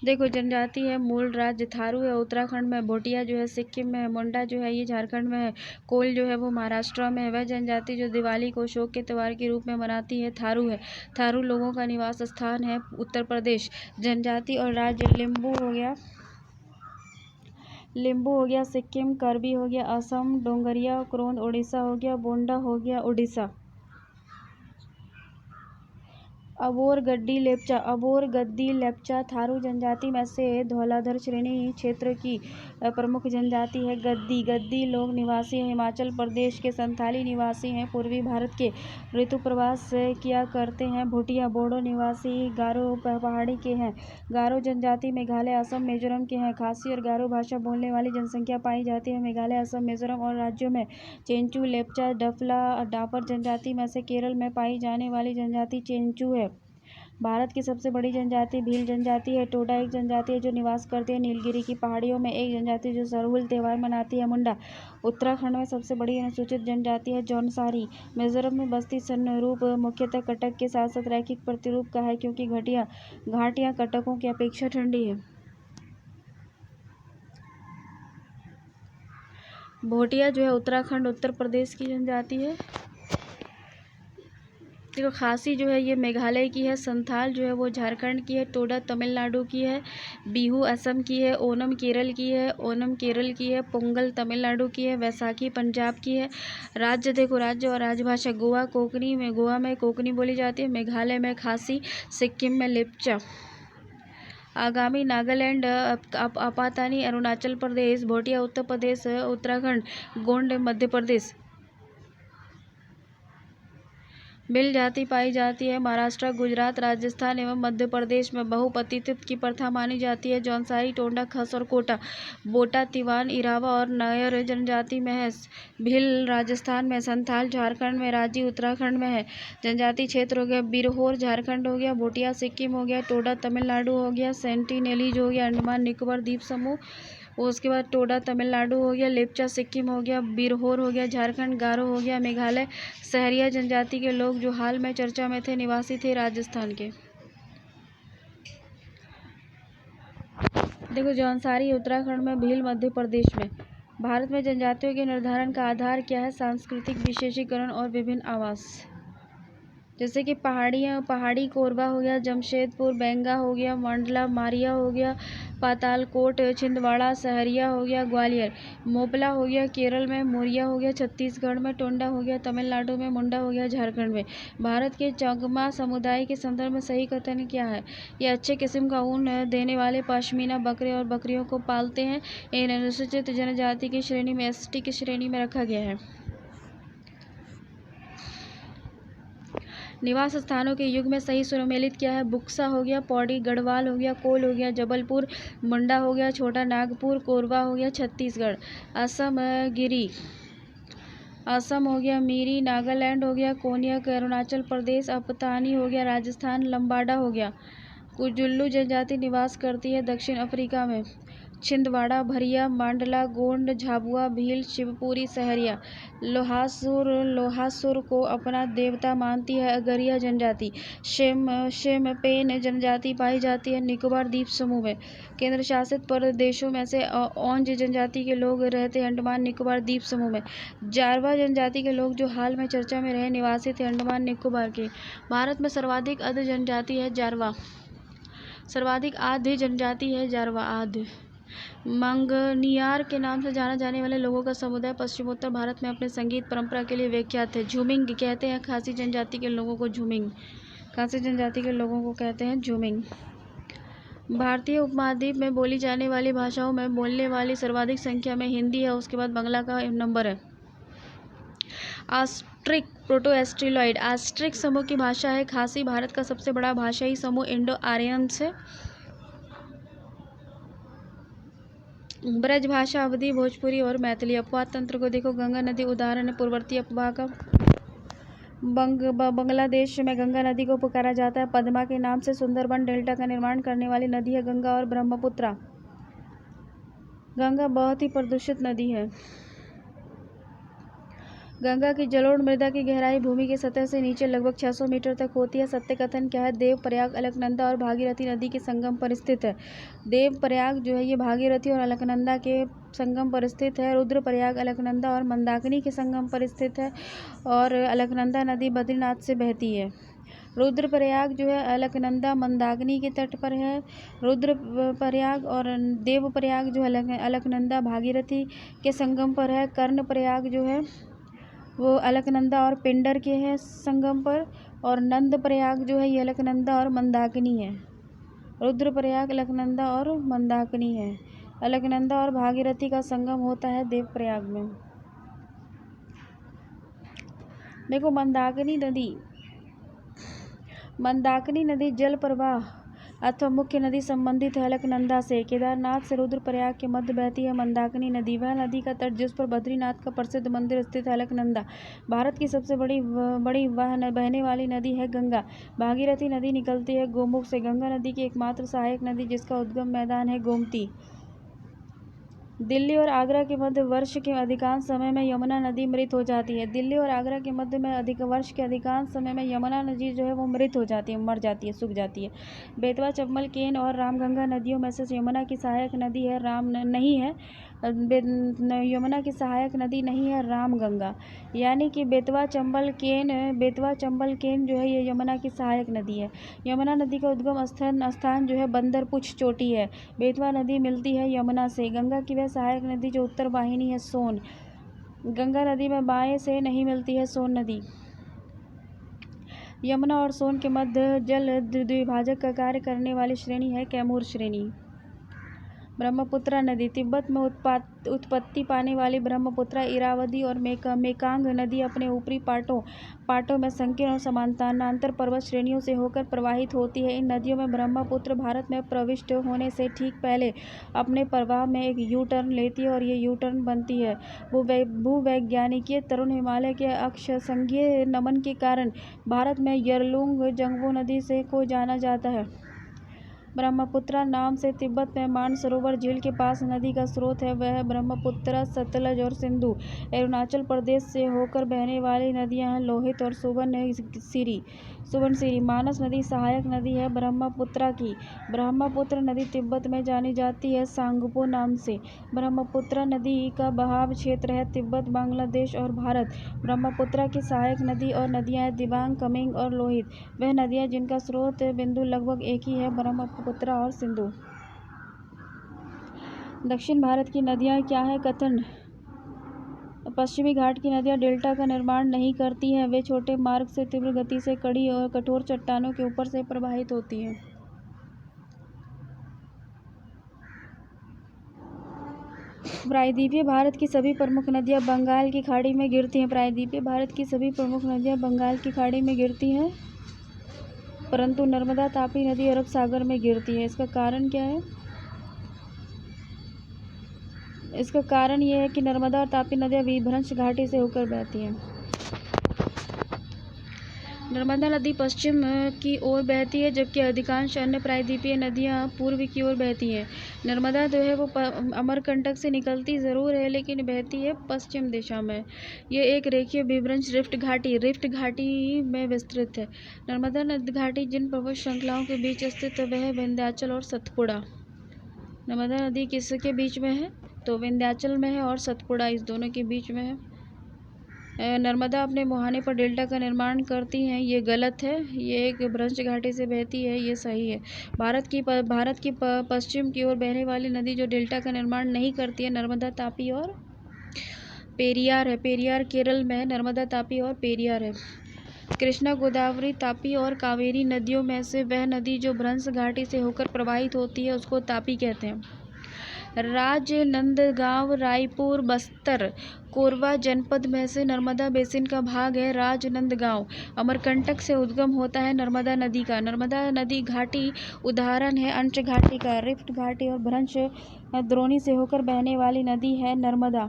देखो, जनजाति है मूल राज्य थारू है उत्तराखंड में, भोटिया जो है सिक्किम में है, मुंडा जो है ये झारखंड में है, कोल जो है वो महाराष्ट्र में है। वह जनजाति जो दिवाली को अशोक के त्योहार के रूप में मनाती है थारू है। थारू लोगों का निवास स्थान है उत्तर प्रदेश। जनजाति और राज्य लिम्बू हो गया सिक्किम, कर्बी हो गया असम, डोंगरिया क्रोंद उड़ीसा हो गया, बोंडा हो गया उड़ीसा। अबोर गद्दी लेप्चा थारू जनजाति में से धौलाधर श्रेणी क्षेत्र की प्रमुख जनजाति है। गद्दी लोग निवासी हैं हिमाचल प्रदेश के। संथाली निवासी हैं पूर्वी भारत के, ऋतु प्रवास किया करते हैं। भोटिया बोडो निवासी गारो पहाड़ी के हैं। गारो जनजाति मेघालय, असम, मिजोरम के हैं। खासी और गारो भाषा बोलने वाली जनसंख्या पाई जाती है मेघालय, असम, मिजोरम और राज्यों में। चेंचू लेप्चा डापर जनजाति में से केरल में पाई जाने वाली जनजाति चेंचू है। भारत की सबसे बड़ी जनजाति भील जनजाति है। टोडा एक जनजाति है जो निवास करती है नीलगिरी की पहाड़ियों में। एक जनजाति जो सरहुल त्योहार मनाती है मुंडा। उत्तराखंड में सबसे बड़ी अनुसूचित जनजाति है जौनसारी। मिजोरम में बस्ती स्वरूप मुख्यतः कटक के साथ साथ रैखिक प्रतिरूप का है क्योंकि घाटियां कटकों की अपेक्षा ठंडी है। भोटिया जो है उत्तराखंड उत्तर प्रदेश की जनजाति है। देखो खासी जो है ये मेघालय की है, संथाल जो है वो झारखंड की है, टोडा तमिलनाडु की है, बिहू असम की है, ओनम केरल की है, पोंगल तमिलनाडु की है, वैसाखी पंजाब की है। राज्य देखो, राज्य और राजभाषा गोवा गोवा में कोंकणी बोली जाती है, मेघालय में खासी, सिक्किम में लेप्चा, आगामी नागालैंड, आपातानी अरुणाचल प्रदेश, भोटिया उत्तर प्रदेश, उत्तराखंड, गोंड मध्य प्रदेश। भिल जाति पाई जाती है महाराष्ट्र, गुजरात, राजस्थान एवं मध्य प्रदेश में। बहुपतित्व की प्रथा मानी जाती है। जौनसारी, टोंडा, खस और कोटा, बोटा, तिवान, इरावा और नायर जनजाति में है। भिल राजस्थान में, संथाल झारखंड में, राजी उत्तराखंड में है। जनजाति क्षेत्र हो गया बिरहोर झारखंड हो गया, भोटिया सिक्किम हो गया, टोडा तमिलनाडु हो गया, सेंटिनेलीज हो गया अंडमान निकोबार द्वीप समूह, उसके बाद टोडा तमिलनाडु हो गया, लेप्चा सिक्किम हो गया, बिरहोर हो गया झारखंड, गारो हो गया मेघालय। सहरिया जनजाति के लोग जो हाल में चर्चा में थे, निवासी थे राजस्थान के। देखो जौनसारी उत्तराखंड में, भील मध्य प्रदेश में। भारत में जनजातियों के निर्धारण का आधार क्या है? सांस्कृतिक विशेषीकरण और विभिन्न आवास, जैसे कि पहाड़ी कोरबा हो गया, जमशेदपुर बेंगा हो गया, मंडला मारिया हो गया, पातालकोट छिंदवाड़ा, सहरिया हो गया ग्वालियर, मोपला हो गया केरल में, मोरिया हो गया छत्तीसगढ़ में, टोंडा हो गया तमिलनाडु में, मुंडा हो गया झारखंड में। भारत के चंगमा समुदाय के संदर्भ में सही कथन क्या है? ये अच्छे किस्म का ऊन देने वाले पश्मीना बकरे और बकरियों को पालते हैं। इन अनुसूचित जनजाति की श्रेणी में ST की श्रेणी में रखा गया है। निवास स्थानों के युग में सही सुमेलित क्या है? बुक्सा हो गया, पौड़ी, गढ़वाल हो गया, कोल हो गया, जबलपुर, मुंडा हो गया, छोटा नागपुर, कोरबा हो गया छत्तीसगढ़, असम गिरी, असम हो गया, मीरी नागालैंड हो गया, कोनियक अरुणाचल प्रदेश, अपतानी हो गया राजस्थान, लंबाडा हो गया। कुजुल्लू जनजाति निवास करती है दक्षिण अफ्रीका में। छिंदवाड़ा, भरिया, मांडला, गोंड, झाबुआ, भील, शिवपुरी, सहरिया। लोहासुर को अपना देवता मानती है अगरिया जनजाति। शेमपेन जनजाति पाई जाती है निकोबार द्वीप समूह में। केंद्र शासित प्रदेशों में से ओंज जनजाति के लोग रहते हैं अंडमान निकोबार द्वीप समूह में। जारवा जनजाति के लोग जो हाल में चर्चा में रहे, निवासी थे अंडमान निकोबार के। भारत में सर्वाधिक आद्य जनजाति है जारवा, सर्वाधिक आद्य जनजाति है जारवा आद्य। मंगनियार के नाम से जाना जाने वाले लोगों का समुदाय पश्चिमोत्तर भारत में अपने संगीत परंपरा के लिए विख्यात है। झूमिंग कहते हैं खासी जनजाति के लोगों को, झूमिंग खासी जनजाति के लोगों को कहते हैं झूमिंग। भारतीय उपमहाद्वीप में बोली जाने वाली भाषाओं में बोलने वाली सर्वाधिक संख्या में हिंदी है, उसके बाद बांग्ला का नंबर है। आस्ट्रिक प्रोटो एस्ट्रिलॉइड आस्ट्रिक समूह की भाषा है खासी। भारत का सबसे बड़ा भाषाई समूह इंडो आर्यन से। ब्रज भाषा अवधी, भोजपुरी और मैथिली। अपवाद तंत्र को देखो, गंगा नदी उदाहरण है पूर्ववर्ती अपवाह का। बांग्लादेश में गंगा नदी को पुकारा जाता है पद्मा के नाम से। सुंदरबन डेल्टा का निर्माण करने वाली नदी है गंगा और ब्रह्मपुत्रा। गंगा बहुत ही प्रदूषित नदी है। गंगा की जलोढ़ मृदा की गहराई भूमि की सतह से नीचे लगभग 600 मीटर तक होती है। सत्य कथन क्या है? देव प्रयाग अलकनंदा और भागीरथी नदी के संगम पर स्थित है। देव प्रयाग जो है ये भागीरथी और अलकनंदा के संगम पर स्थित है। रुद्र प्रयाग अलकनंदा और मंदाकिनी के संगम पर स्थित है और अलकनंदा नदी बद्रीनाथ से बहती है। रुद्र प्रयाग जो है अलकनंदा मंदाकिनी के तट पर है। रुद्र प्रयाग और देव प्रयाग जो है अलकनंदा भागीरथी के संगम पर है। कर्ण प्रयाग जो है वो अलकनंदा और पिंडर के हैं संगम पर। और नंद प्रयाग जो है ये अलकनंदा और मंदाकिनी है। रुद्र प्रयाग अलकनंदा और मंदाकिनी है। अलकनंदा और भागीरथी का संगम होता है देव प्रयाग में। देखो मंदाकिनी नदी जल प्रवाह अथवा मुख्य नदी संबंधित है अलकनंदा से। केदारनाथ से रुद्रप्रयाग के मध्य बहती है मंदाकिनी नदी। वह नदी का तट जिस पर बद्रीनाथ का प्रसिद्ध मंदिर स्थित है अलकनंदा। भारत की सबसे बड़ी वह बहने वाली नदी है गंगा। भागीरथी नदी निकलती है गोमुख से। गंगा नदी की एकमात्र सहायक नदी जिसका उद्गम मैदान है गोमती। दिल्ली और आगरा के मध्य वर्ष के अधिकांश समय में यमुना नदी मृत हो जाती है। दिल्ली और आगरा के मध्य में वर्ष के अधिकांश समय में यमुना नदी जो है वो मृत हो जाती है, मर जाती है, सूख जाती है। बेतवा, चंबल, केन और रामगंगा नदियों में से यमुना की सहायक नदी है, राम नहीं है। यमुना की सहायक नदी नहीं है रामगंगा, यानी कि बेतवा चंबल केन जो है ये यमुना की सहायक नदी है। यमुना नदी का उद्गम स्थान जो है बंदरपुछ चोटी है। बेतवा नदी मिलती है यमुना से। गंगा की वह सहायक नदी जो उत्तर वाहिनी है सोन। गंगा नदी में बाएं से नहीं मिलती है सोन नदी। यमुना और सोन के मध्य जल द्विभाजक का कार्य करने वाली श्रेणी है कैमूर श्रेणी। ब्रह्मपुत्रा नदी तिब्बत में उत्पत्ति पाने वाली ब्रह्मपुत्रा, इरावदी और मेकांग नदी अपने ऊपरी पाटों में संकीर्ण और समानांतर पर्वत श्रेणियों से होकर प्रवाहित होती है। इन नदियों में ब्रह्मपुत्र भारत में प्रविष्ट होने से ठीक पहले अपने प्रवाह में एक यू टर्न लेती है और ये यू टर्न बनती है। भूवैज्ञानिकीय तरुण हिमालय के अक्षांशीय नमन के कारण भारत में यरलुंग जंगबो नदी से को जाना जाता है। ब्रह्मपुत्रा नाम से तिब्बत में मानसरोवर झील के पास नदी का स्रोत है। वह ब्रह्मपुत्रा, सतलज और सिंधु। अरुणाचल प्रदेश से होकर बहने वाली नदियां हैं लोहित और सुबनसिरी। मानस नदी सहायक नदी है ब्रह्मपुत्रा की। ब्रह्मपुत्र नदी तिब्बत में जानी जाती है सांगपो नाम से। ब्रह्मपुत्रा नदी का बहाव क्षेत्र है तिब्बत, बांग्लादेश और भारत। ब्रह्मपुत्रा की सहायक नदी और नदियां हैं दिबांग, कमेंग और लोहित। वह नदियां जिनका स्रोत बिंदु लगभग एक ही है, ब्रह्मपुत्रा और सिंधु। दक्षिण भारत की नदियां क्या है कथन। पश्चिमी घाट की नदियां डेल्टा का निर्माण नहीं करती हैं। वे छोटे मार्ग से तीव्र गति से कड़ी और कठोर चट्टानों के ऊपर से प्रवाहित होती हैं। प्रायद्वीपीय भारत की सभी प्रमुख नदियां बंगाल की खाड़ी में गिरती हैं। प्रायद्वीपीय भारत की सभी प्रमुख नदियां बंगाल की खाड़ी में गिरती हैं, परंतु नर्मदा तापी नदी अरब सागर में गिरती है। इसका कारण क्या है? इसका कारण यह है कि नर्मदा और तापी नदियां विभ्रंश घाटी से होकर बहती हैं। नर्मदा नदी पश्चिम की ओर बहती है, जबकि अधिकांश अन्य प्रायद्वीपीय नदियां पूर्व की ओर बहती हैं। नर्मदा जो है वो अमरकंटक से निकलती ज़रूर है, लेकिन बहती है पश्चिम दिशा में। ये एक रेखीय विभ्रंश रिफ्ट घाटी में विस्तृत है। नर्मदा नदी घाटी जिन पर्वत श्रृंखलाओं के बीच स्थित है वह विंध्याचल और सतपुड़ा। नर्मदा नदी किसके बीच में है? तो विंध्याचल में है और सतपुड़ा इस दोनों के बीच में है। नर्मदा अपने मुहाने पर डेल्टा का निर्माण करती हैं, ये गलत है। ये एक भ्रंश घाटी से बहती है, ये सही है। भारत की पश्चिम की ओर बहने वाली नदी जो डेल्टा का निर्माण नहीं करती है नर्मदा, तापी और पेरियार है। पेरियार केरल में है, नर्मदा, तापी और पेरियार है। कृष्णा, गोदावरी, तापी और कावेरी नदियों में से वह नदी जो भ्रंश घाटी से होकर प्रवाहित होती है उसको तापी कहते हैं। राजनांदगांव रायपुर, बस्तर, कोरबा जनपद में से नर्मदा बेसिन का भाग है। राजनांदगांव अमरकंटक से उद्गम होता है नर्मदा नदी का। नर्मदा नदी घाटी उदाहरण है अंश घाटी का। रिफ्ट घाटी और भ्रंश द्रोणी से होकर बहने वाली नदी है नर्मदा।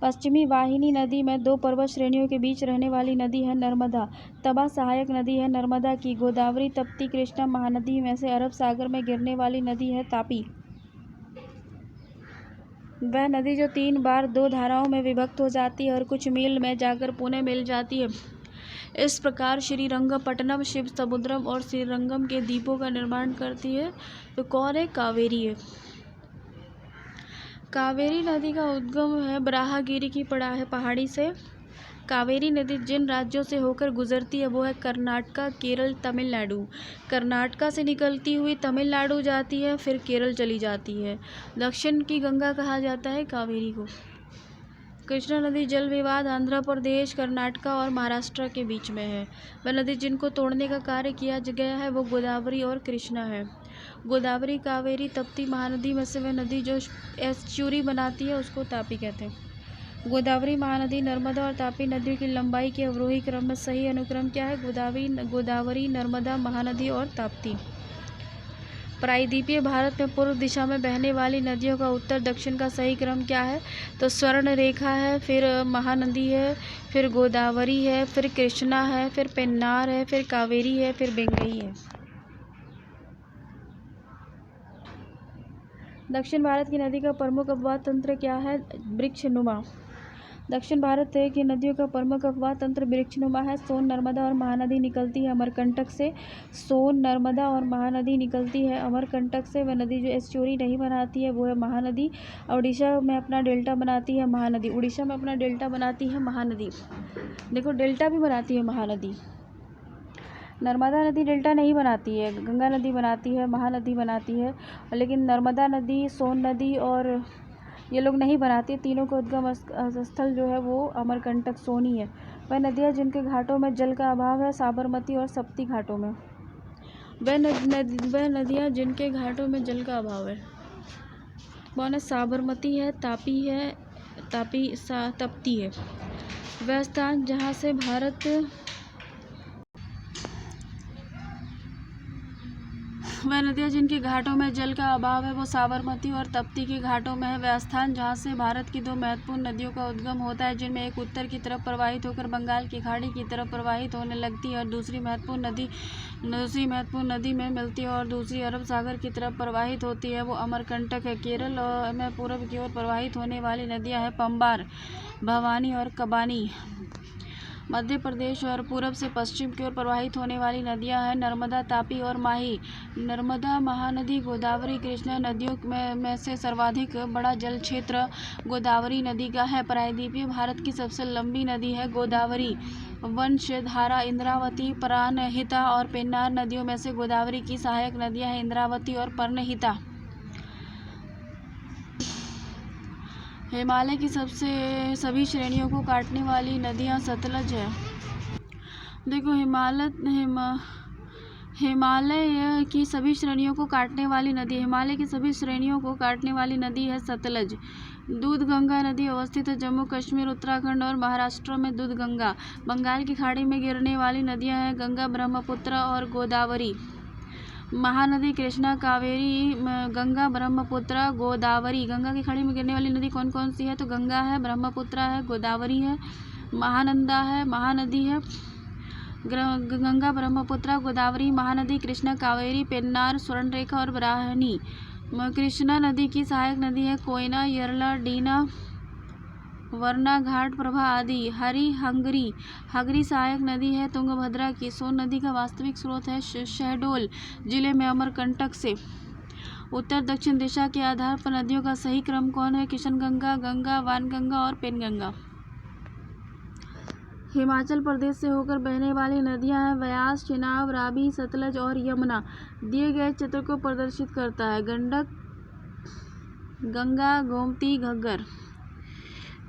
पश्चिमी वाहिनी नदी में दो पर्वत श्रेणियों के बीच रहने वाली नदी है नर्मदा। तबा सहायक नदी है नर्मदा की। गोदावरी, तप्ती, कृष्णा महानदी में से अरब सागर में गिरने वाली नदी है तापी। वह नदी जो 3 बार 2 धाराओं में विभक्त हो जाती है और कुछ मील में जाकर पुनः मिल जाती है। इस प्रकार श्रीरंगपट्टनम, शिवसमुद्रम और श्रीरंगम के द्वीपों का निर्माण करती है। तो कौन है? कावेरी है। कावेरी नदी का उद्गम है बराहगिरी की पहाड़ी से। कावेरी नदी जिन राज्यों से होकर गुजरती है वो है कर्नाटका, केरल, तमिलनाडु। कर्नाटका से निकलती हुई तमिलनाडु जाती है, फिर केरल चली जाती है। दक्षिण की गंगा कहा जाता है कावेरी को। कृष्णा नदी जल विवाद आंध्र प्रदेश, कर्नाटका और महाराष्ट्र के बीच में है। वह नदी जिनको तोड़ने का कार्य किया गया है वो गोदावरी और कृष्णा है। गोदावरी, कावेरी, तप्ती महानदी में से वह नदी जो एस्चुरी बनाती है उसको तापी कहते हैं। गोदावरी महानदी, नर्मदा और तापी नदियों की लंबाई के अवरोही क्रम में सही अनुक्रम क्या है? गोदावरी, नर्मदा, महानदी और ताप्ती। प्रायद्वीपीय भारत में पूर्व दिशा में बहने वाली नदियों का उत्तर दक्षिण का सही क्रम क्या है? तो स्वर्ण रेखा है, फिर महानदी है, फिर गोदावरी है, फिर कृष्णा है, फिर पेन्नार है, फिर कावेरी है, फिर बेंगई है। दक्षिण भारत की नदी का प्रमुख अपवाद तंत्र क्या है? वृक्षनुमा। दक्षिण भारत की नदियों का प्रमुख अफवाह तंत्र वृक्षनुमा है। सोन, नर्मदा और महानदी निकलती है अमरकंटक से। सोन, नर्मदा और महानदी निकलती है अमरकंटक से। वह नदी जो एस्चुरी नहीं बनाती है वो है महानदी। उड़ीसा में अपना डेल्टा बनाती है महानदी। उड़ीसा में अपना डेल्टा बनाती है महानदी। देखो, डेल्टा भी बनाती है महानदी। नर्मदा नदी डेल्टा नहीं बनाती है, गंगा नदी बनाती है, महानदी बनाती है, लेकिन नर्मदा नदी, सोन नदी और ये लोग नहीं बनाती। तीनों का उद्गम स्थल जो है वो अमरकंटक, सोन ही है। वह नदियाँ जिनके घाटों में जल का अभाव है, साबरमती और सप्ती घाटों में। वह नदियाँ जिनके घाटों में जल का अभाव है कौन है? साबरमती है, तापी है, तप्ती है। वह स्थान जहाँ से भारत वह नदियाँ जिनके घाटों में जल का अभाव है वो साबरमती और तप्ती के घाटों में है। वह स्थान जहाँ से भारत की दो महत्वपूर्ण नदियों का उद्गम होता है, जिनमें एक उत्तर की तरफ प्रवाहित होकर बंगाल की खाड़ी की तरफ प्रवाहित होने लगती है और दूसरी महत्वपूर्ण नदी में मिलती है और दूसरी अरब सागर की तरफ प्रवाहित होती है, वो अमरकंटक है। केरल में पूर्व की ओर प्रवाहित होने वाली नदियाँ हैं पंबार, भवानी और कबानी। मध्य प्रदेश और पूरब से पश्चिम की ओर प्रवाहित होने वाली नदियां हैं नर्मदा, तापी और माही। नर्मदा, महानदी, गोदावरी, कृष्णा नदियों में से सर्वाधिक बड़ा जल क्षेत्र गोदावरी नदी का है। प्रायद्वीपीय भारत की सबसे लंबी नदी है गोदावरी। वंशधारा, इंद्रावती, प्राणहिता और पेन्नार नदियों में से गोदावरी की सहायक नदियां हैं इंद्रावती और प्राणहिता। हिमालय की सभी श्रेणियों को काटने वाली नदियाँ सतलज है। देखो, हिमालय की सभी श्रेणियों को काटने वाली नदी है सतलज। दूधगंगा नदी अवस्थित है जम्मू कश्मीर, उत्तराखंड और महाराष्ट्र में। दूधगंगा। बंगाल की खाड़ी में गिरने वाली नदियाँ हैं गंगा, ब्रह्मपुत्र और गोदावरी। महानदी, कृष्णा, कावेरी, गंगा, ब्रह्मपुत्र, गोदावरी। गंगा की खाड़ी में गिरने वाली नदी कौन कौन सी है? तो गंगा है, ब्रह्मपुत्र है, गोदावरी है, महानंदा है, महानदी है। गंगा, ब्रह्मपुत्र, गोदावरी, महानदी, कृष्णा, कावेरी, पेन्नार, स्वर्णरेखा और ब्राह्मणी। कृष्णा नदी की सहायक नदी है कोयना, यरला, डीना, वरना घाट, प्रभा आदि। हंगरी सहायक नदी है तुंगभद्रा की। सोन नदी का वास्तविक स्रोत है शहडोल जिले में अमरकंटक से। उत्तर दक्षिण दिशा के आधार पर नदियों का सही क्रम कौन है? किशनगंगा, गंगा, वानगंगा और पेनगंगा। हिमाचल प्रदेश से होकर बहने वाली नदियां हैं व्यास, चिनाब, रावी, सतलज और यमुना। दिए गए चित्र को प्रदर्शित करता है। गंडक, गंगा, गोमती, घग्गर।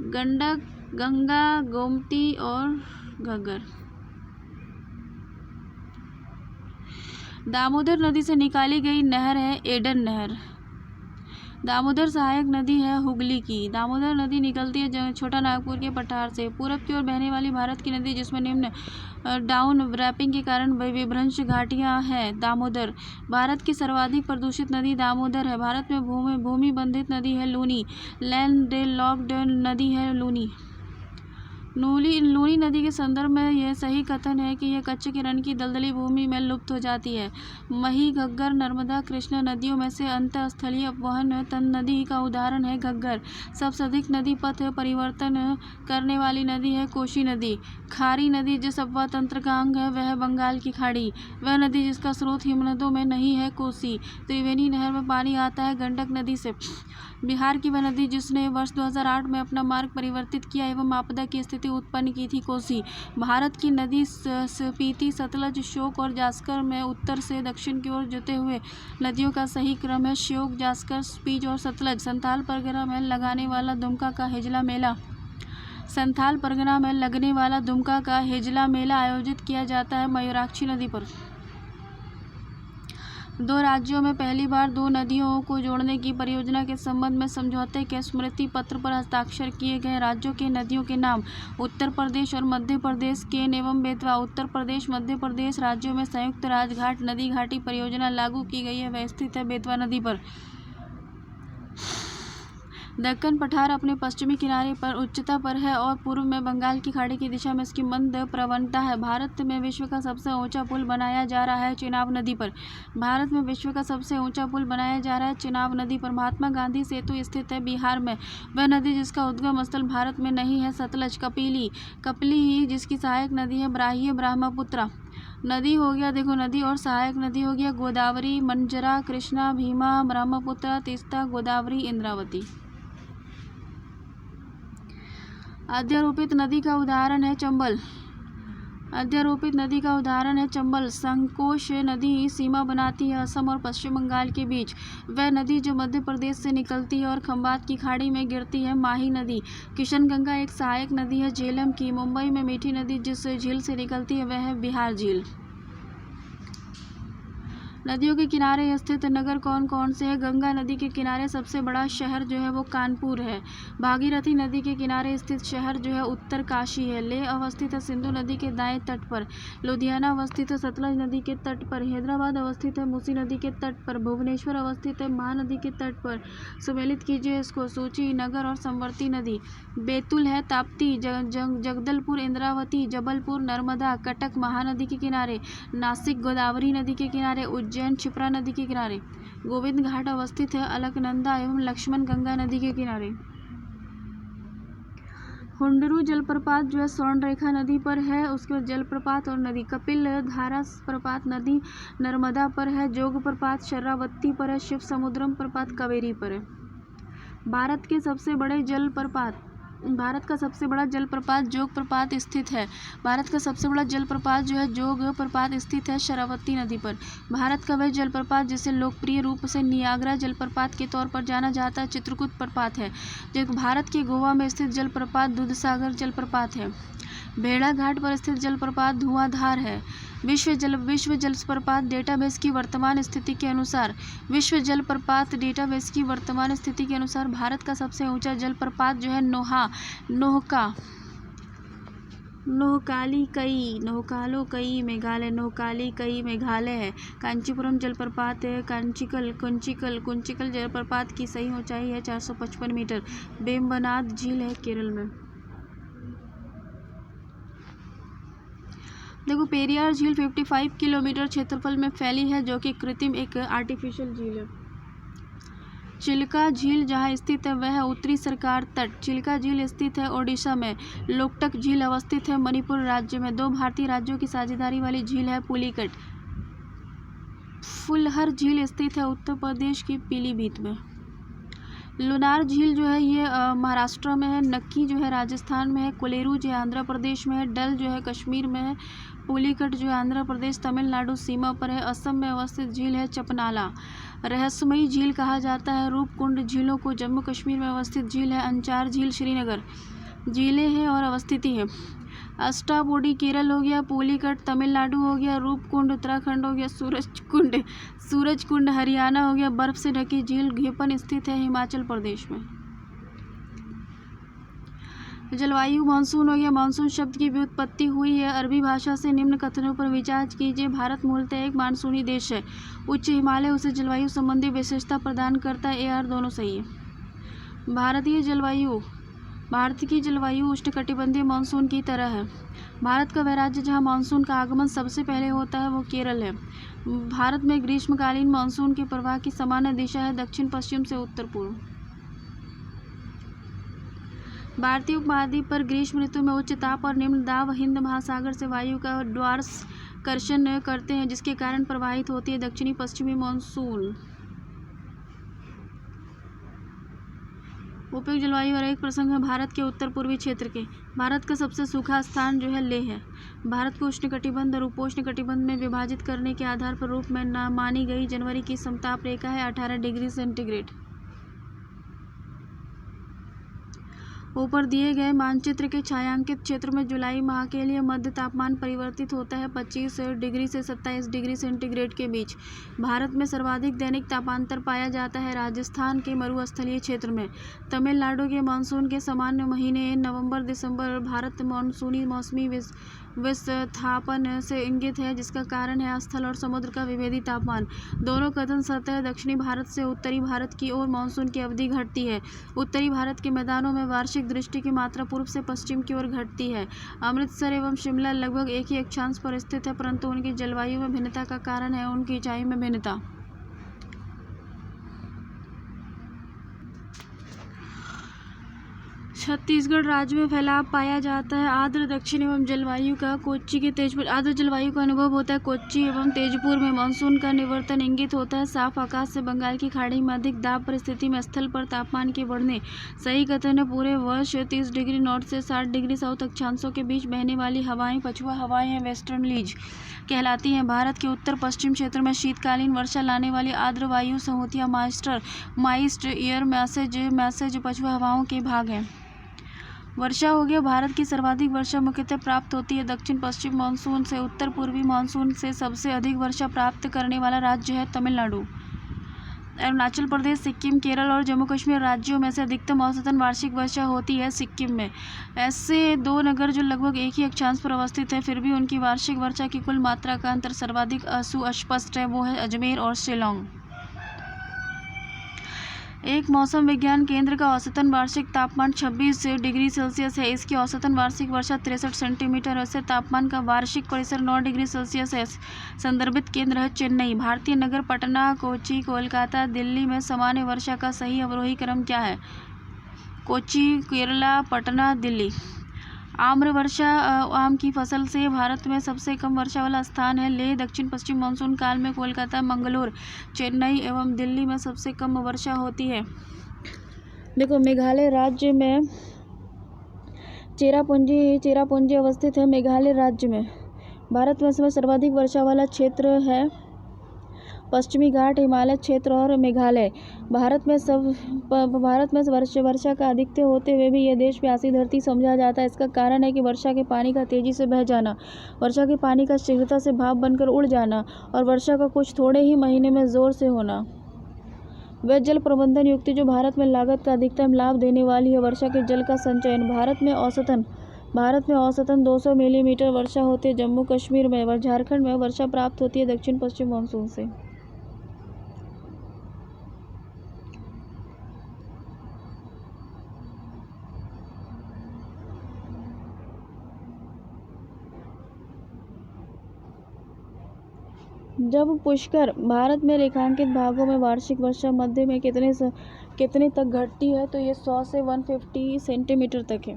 गंडक, गंगा, गोमती और घग्गर। दामोदर नदी से निकाली गई नहर है एडन नहर। दामोदर सहायक नदी है हुगली की। दामोदर नदी निकलती है छोटा नागपुर के पठार से। पूरब की ओर बहने वाली भारत की नदी जिसमें निम्न डाउन रैपिंग के कारण विभ्रंश घाटियां हैं। दामोदर। भारत की सर्वाधिक प्रदूषित नदी दामोदर है। भारत में भूमि बंधित नदी है लूनी। लैंड लॉक्ड नदी है लूनी। लूनी नदी के संदर्भ में यह सही कथन है कि यह कच्चे किरण की दलदली भूमि में लुप्त हो जाती है। मही, घग्गर, नर्मदा, कृष्णा नदियों में से अंतःस्थलीय अपवहन तन नदी का उदाहरण है घग्गर। सबसे अधिक नदी पथ परिवर्तन करने वाली नदी है कोशी नदी। खारी नदी जिस अपवाह तंत्र का अंग है वह है बंगाल की खाड़ी। वह नदी जिसका स्रोत हिमनदों में नहीं है कोसी। त्रिवेणी नहर में पानी आता है गंडक नदी से। बिहार की वह नदी जिसने वर्ष 2008 में अपना मार्ग परिवर्तित किया एवं आपदा की स्थिति उत्पन्न की थी कोसी। भारत की नदी स्पीति, सतलज, श्योक और जास्कर में उत्तर से दक्षिण की ओर जुते हुए नदियों का सही क्रम है श्योक, जास्कर, स्पीच और सतलज। संथाल परगना में लगने वाला दुमका का हिजला मेला आयोजित किया जाता है मयूराक्षी नदी पर। दो राज्यों में पहली बार दो नदियों को जोड़ने की परियोजना के संबंध में समझौते के स्मृति पत्र पर हस्ताक्षर किए गए। राज्यों के नदियों के नाम उत्तर प्रदेश और मध्य प्रदेश। केन एवं बेतवा। उत्तर प्रदेश, मध्य प्रदेश राज्यों में संयुक्त राजघाट नदी घाटी परियोजना लागू की गई है। वह स्थित है बेतवा नदी पर। दक्कन पठार अपने पश्चिमी किनारे पर उच्चता पर है और पूर्व में बंगाल की खाड़ी की दिशा में इसकी मंद प्रवणता है। भारत में विश्व का सबसे ऊंचा पुल बनाया जा रहा है चेनाब नदी पर। भारत में विश्व का सबसे ऊंचा पुल बनाया जा रहा है चेनाब नदी पर। महात्मा गांधी सेतु स्थित है बिहार में। वह नदी जिसका उद्गम स्थल भारत में नहीं है सतलज, कपिली जिसकी सहायक नदी है ब्राह्य ब्रह्मपुत्रा नदी हो गया, देखो नदी और सहायक नदी हो गया गोदावरी, मंजरा, कृष्णा, भीमा, ब्रह्मपुत्र, तीस्ता, गोदावरी, इंद्रावती। अध्यारोपित नदी का उदाहरण है चंबल। अध्यारोपित नदी का उदाहरण है चंबल। संकोश नदी सीमा बनाती है असम और पश्चिम बंगाल के बीच। वह नदी जो मध्य प्रदेश से निकलती है और खंबात की खाड़ी में गिरती है माही नदी। किशनगंगा एक सहायक नदी है झेलम की। मुंबई में मीठी नदी जिस झील से निकलती है वह है बिहार झील। नदियों के किनारे स्थित नगर कौन कौन से हैं? गंगा नदी के किनारे सबसे बड़ा शहर जो है वो कानपुर है। भागीरथी नदी के किनारे स्थित शहर जो है उत्तर काशी है। लेह अवस्थित है सिंधु नदी के दाएं तट पर। लुधियाना अवस्थित है सतलज नदी के तट पर। हैदराबाद अवस्थित है मूसी नदी के तट पर। भुवनेश्वर अवस्थित है महानदी के तट पर। सम्मिलित कीजिए इसको सूची। नगर और समवर्ती नदी बैतूल है ताप्ती, जगदलपुर, इंद्रावती, जबलपुर, नर्मदा, कटक महानदी के किनारे, नासिक गोदावरी नदी के किनारे, उज्जैन क्षिप्रा नदी के किनारे। गोविंद घाट अवस्थित है अलकनंदा एवं लक्ष्मण गंगा नदी के किनारे। हुंडरू जलप्रपात जो है स्वर्णरेखा नदी पर है। उसके बाद जलप्रपात और नदी कपिल धारा प्रपात नदी नर्मदा पर है। जोग प्रपात शरावती पर है। शिव समुद्रम प्रपात कावेरी पर है। भारत का सबसे बड़ा जलप्रपात जोग प्रपात स्थित है। भारत का सबसे बड़ा जलप्रपात जो है जोग प्रपात स्थित है शरावती नदी पर। भारत का वह जलप्रपात जिसे लोकप्रिय रूप से नियाग्रा जलप्रपात के तौर पर जाना जाता है चित्रकूट प्रपात है। जो भारत के गोवा में स्थित जलप्रपात दूधसागर जलप्रपात है। भेड़ा घाट पर स्थित जलप्रपात धुआंधार है। विश्व जलप्रपात डेटाबेस की वर्तमान स्थिति के अनुसार भारत का सबसे ऊंचा जलप्रपात जो है नोहकाली कई मेघालय है। कांचीपुरम जलप्रपात है। कुंचिकल जलप्रपात की सही ऊंचाई है 455 मीटर। वेम्बनाड झील है केरल में। देखो पेरियार झील 55 किलोमीटर क्षेत्रफल में फैली है जो कि कृत्रिम एक आर्टिफिशियल झील है। चिल्का झील जहाँ स्थित है वह है उत्तरी सरकार तट। चिल्का झील स्थित है ओडिशा में। लोकटक झील अवस्थित है मणिपुर राज्य में। 2 भारतीय राज्यों की साझेदारी वाली झील है पुलिकट। फुलहर झील स्थित है उत्तर प्रदेश की पीलीभीत में। लुनार झील जो है ये महाराष्ट्र में है। नक्की जो है राजस्थान में है। कोलेरू जो है आंध्र प्रदेश में है। डल जो है कश्मीर में है। पुलिकट जो है आंध्र प्रदेश तमिलनाडु सीमा पर है। असम में अवस्थित झील है चपनाला। रहस्यमयी झील कहा जाता है रूपकुंड झीलों को। जम्मू कश्मीर में अवस्थित झील है अंचार झील श्रीनगर। झीलें हैं और अवस्थिति है। अष्टाबोडी केरल हो गया। पुलिकट तमिलनाडु हो गया। रूपकुंड उत्तराखंड हो गया। सूरजकुंड हरियाणा हो गया। बर्फ से ढकी झील घेपन स्थित है हिमाचल प्रदेश में। जलवायु मानसून हो गया। मानसून शब्द की व्युत्पत्ति हुई है अरबी भाषा से। निम्न कथनों पर विचार कीजिए। भारत मूलतः एक मानसूनी देश है। उच्च हिमालय उसे जलवायु संबंधी विशेषता प्रदान करता है। AR दोनों सही है। भारत की जलवायु उष्णकटिबंधीय मानसून की तरह है। भारत का वह राज्य जहाँ मानसून का आगमन सबसे पहले होता है वो केरल है। भारत में ग्रीष्मकालीन मानसून के प्रवाह की सामान्य दिशा है दक्षिण पश्चिम से उत्तर पूर्व। भारतीय उपमहाद्वीप पर ग्रीष्म ऋतु में उच्च ताप और निम्न दाब हिंद महासागर से वायु का ध्रुवाकर्षण करते हैं जिसके कारण प्रवाहित होती है दक्षिणी पश्चिमी मानसून। उपयुक्त जलवायु और एक प्रसंग है भारत के उत्तर पूर्वी क्षेत्र के। भारत का सबसे सूखा स्थान जो है लेह है। भारत को उष्णकटिबंध और उपोष्णकटिबंध में विभाजित करने के आधार पर रूप में मानी गई जनवरी की समताप रेखा है 18 डिग्री सेंटीग्रेड। ऊपर दिए गए मानचित्र के छायांकित क्षेत्र में जुलाई माह के लिए मध्य तापमान परिवर्तित होता है 25 डिग्री से 27 डिग्री सेंटीग्रेड के बीच। भारत में सर्वाधिक दैनिक तापांतर पाया जाता है राजस्थान के मरुस्थलीय क्षेत्र में। तमिलनाडु के मानसून के सामान्य महीने नवंबर दिसंबर भारत मानसूनी मौसमी विस्थापन से इंगित है, जिसका कारण है स्थल और समुद्र का विभेदी तापमान। दोनों कथन सतह दक्षिणी भारत से उत्तरी भारत की ओर मानसून की अवधि घटती है। उत्तरी भारत के मैदानों में वार्षिक दृष्टि की मात्रा पूर्व से पश्चिम की ओर घटती है। अमृतसर एवं शिमला लगभग एक ही अक्षांश पर स्थित है, परंतु उनकी जलवायु में भिन्नता का कारण है उनकी ऊंचाई में भिन्नता। छत्तीसगढ़ राज्य में फैलाव पाया जाता है आर्द्र दक्षिण एवं जलवायु का। कोच्चि के तेजपुर आर्द्र जलवायु का अनुभव होता है। कोच्चि एवं तेजपुर में मानसून का निवर्तन इंगित होता है। साफ आकाश से बंगाल की खाड़ी में अधिक दाब परिस्थिति में स्थल पर तापमान के बढ़ने। सही कथन है। पूरे वर्ष 30 डिग्री नॉर्थ से 60 डिग्री साउथ अक्षांशों के बीच बहने वाली हवाएं पछुआ हवाएं हैं वेस्टर्नलीज कहलाती हैं। भारत के उत्तर पश्चिम क्षेत्र में शीतकालीन वर्षा लाने वाली आर्द्र वायु संहतियां माइस्ट एयर मैसेज पछुआ हवाओं के भाग हैं। वर्षा हो गया। भारत की सर्वाधिक वर्षा मुख्यतः प्राप्त होती है दक्षिण पश्चिम मानसून से। उत्तर पूर्वी मानसून से सबसे अधिक वर्षा प्राप्त करने वाला राज्य है तमिलनाडु। अरुणाचल प्रदेश, सिक्किम, केरल और जम्मू कश्मीर राज्यों में से अधिकतम औसतन वार्षिक वर्षा होती है सिक्किम में। ऐसे दो नगर जो लगभग एक ही अक्षांश पर अवस्थित है, फिर भी उनकी वार्षिक वर्षा की कुल मात्रा का अंतर सर्वाधिक अस्पष्ट है, वो है अजमेर और शिलोंग। एक मौसम विज्ञान केंद्र का औसतन वार्षिक तापमान 26 डिग्री सेल्सियस है। इसकी औसतन वार्षिक वर्षा 63 सेंटीमीटर है। इससे तापमान का वार्षिक परिसर 9 डिग्री सेल्सियस है। संदर्भित केंद्र है चेन्नई। भारतीय नगर पटना, कोच्चि, कोलकाता, दिल्ली में सामान्य वर्षा का सही अवरोही क्रम क्या है? कोच्चि, केरला, पटना, दिल्ली। आम्र वर्षा आम की फसल से भारत में सबसे कम वर्षा वाला स्थान है लेह। दक्षिण पश्चिम मानसून काल में कोलकाता, मंगलोर, चेन्नई एवं दिल्ली में सबसे कम वर्षा होती है। देखो, मेघालय राज्य में चेरापूंजी अवस्थित है। मेघालय राज्य में भारत में इसमें सर्वाधिक वर्षा वाला क्षेत्र है पश्चिमी घाट, हिमालय क्षेत्र और मेघालय। भारत में वर्षा का अधिकतर होते हुए भी यह देश प्यासी धरती समझा जाता है। इसका कारण है कि वर्षा के पानी का तेजी से बह जाना, वर्षा के पानी का शीघ्रता से भाप बनकर उड़ जाना और वर्षा का कुछ थोड़े ही महीने में जोर से होना। वह जल प्रबंधन युक्ति जो भारत में लागत का अधिकतम लाभ देने वाली है, वर्षा के जल का संचयन। भारत में औसतन 200 मिलीमीटर वर्षा होती है। जम्मू कश्मीर में व झारखंड में वर्षा प्राप्त होती है दक्षिण पश्चिम मानसून से। जब पुष्कर भारत में रेखांकित भागों में वार्षिक वर्षा मध्य में कितने तक घटती है, तो ये 100 से 150 सेंटीमीटर तक है।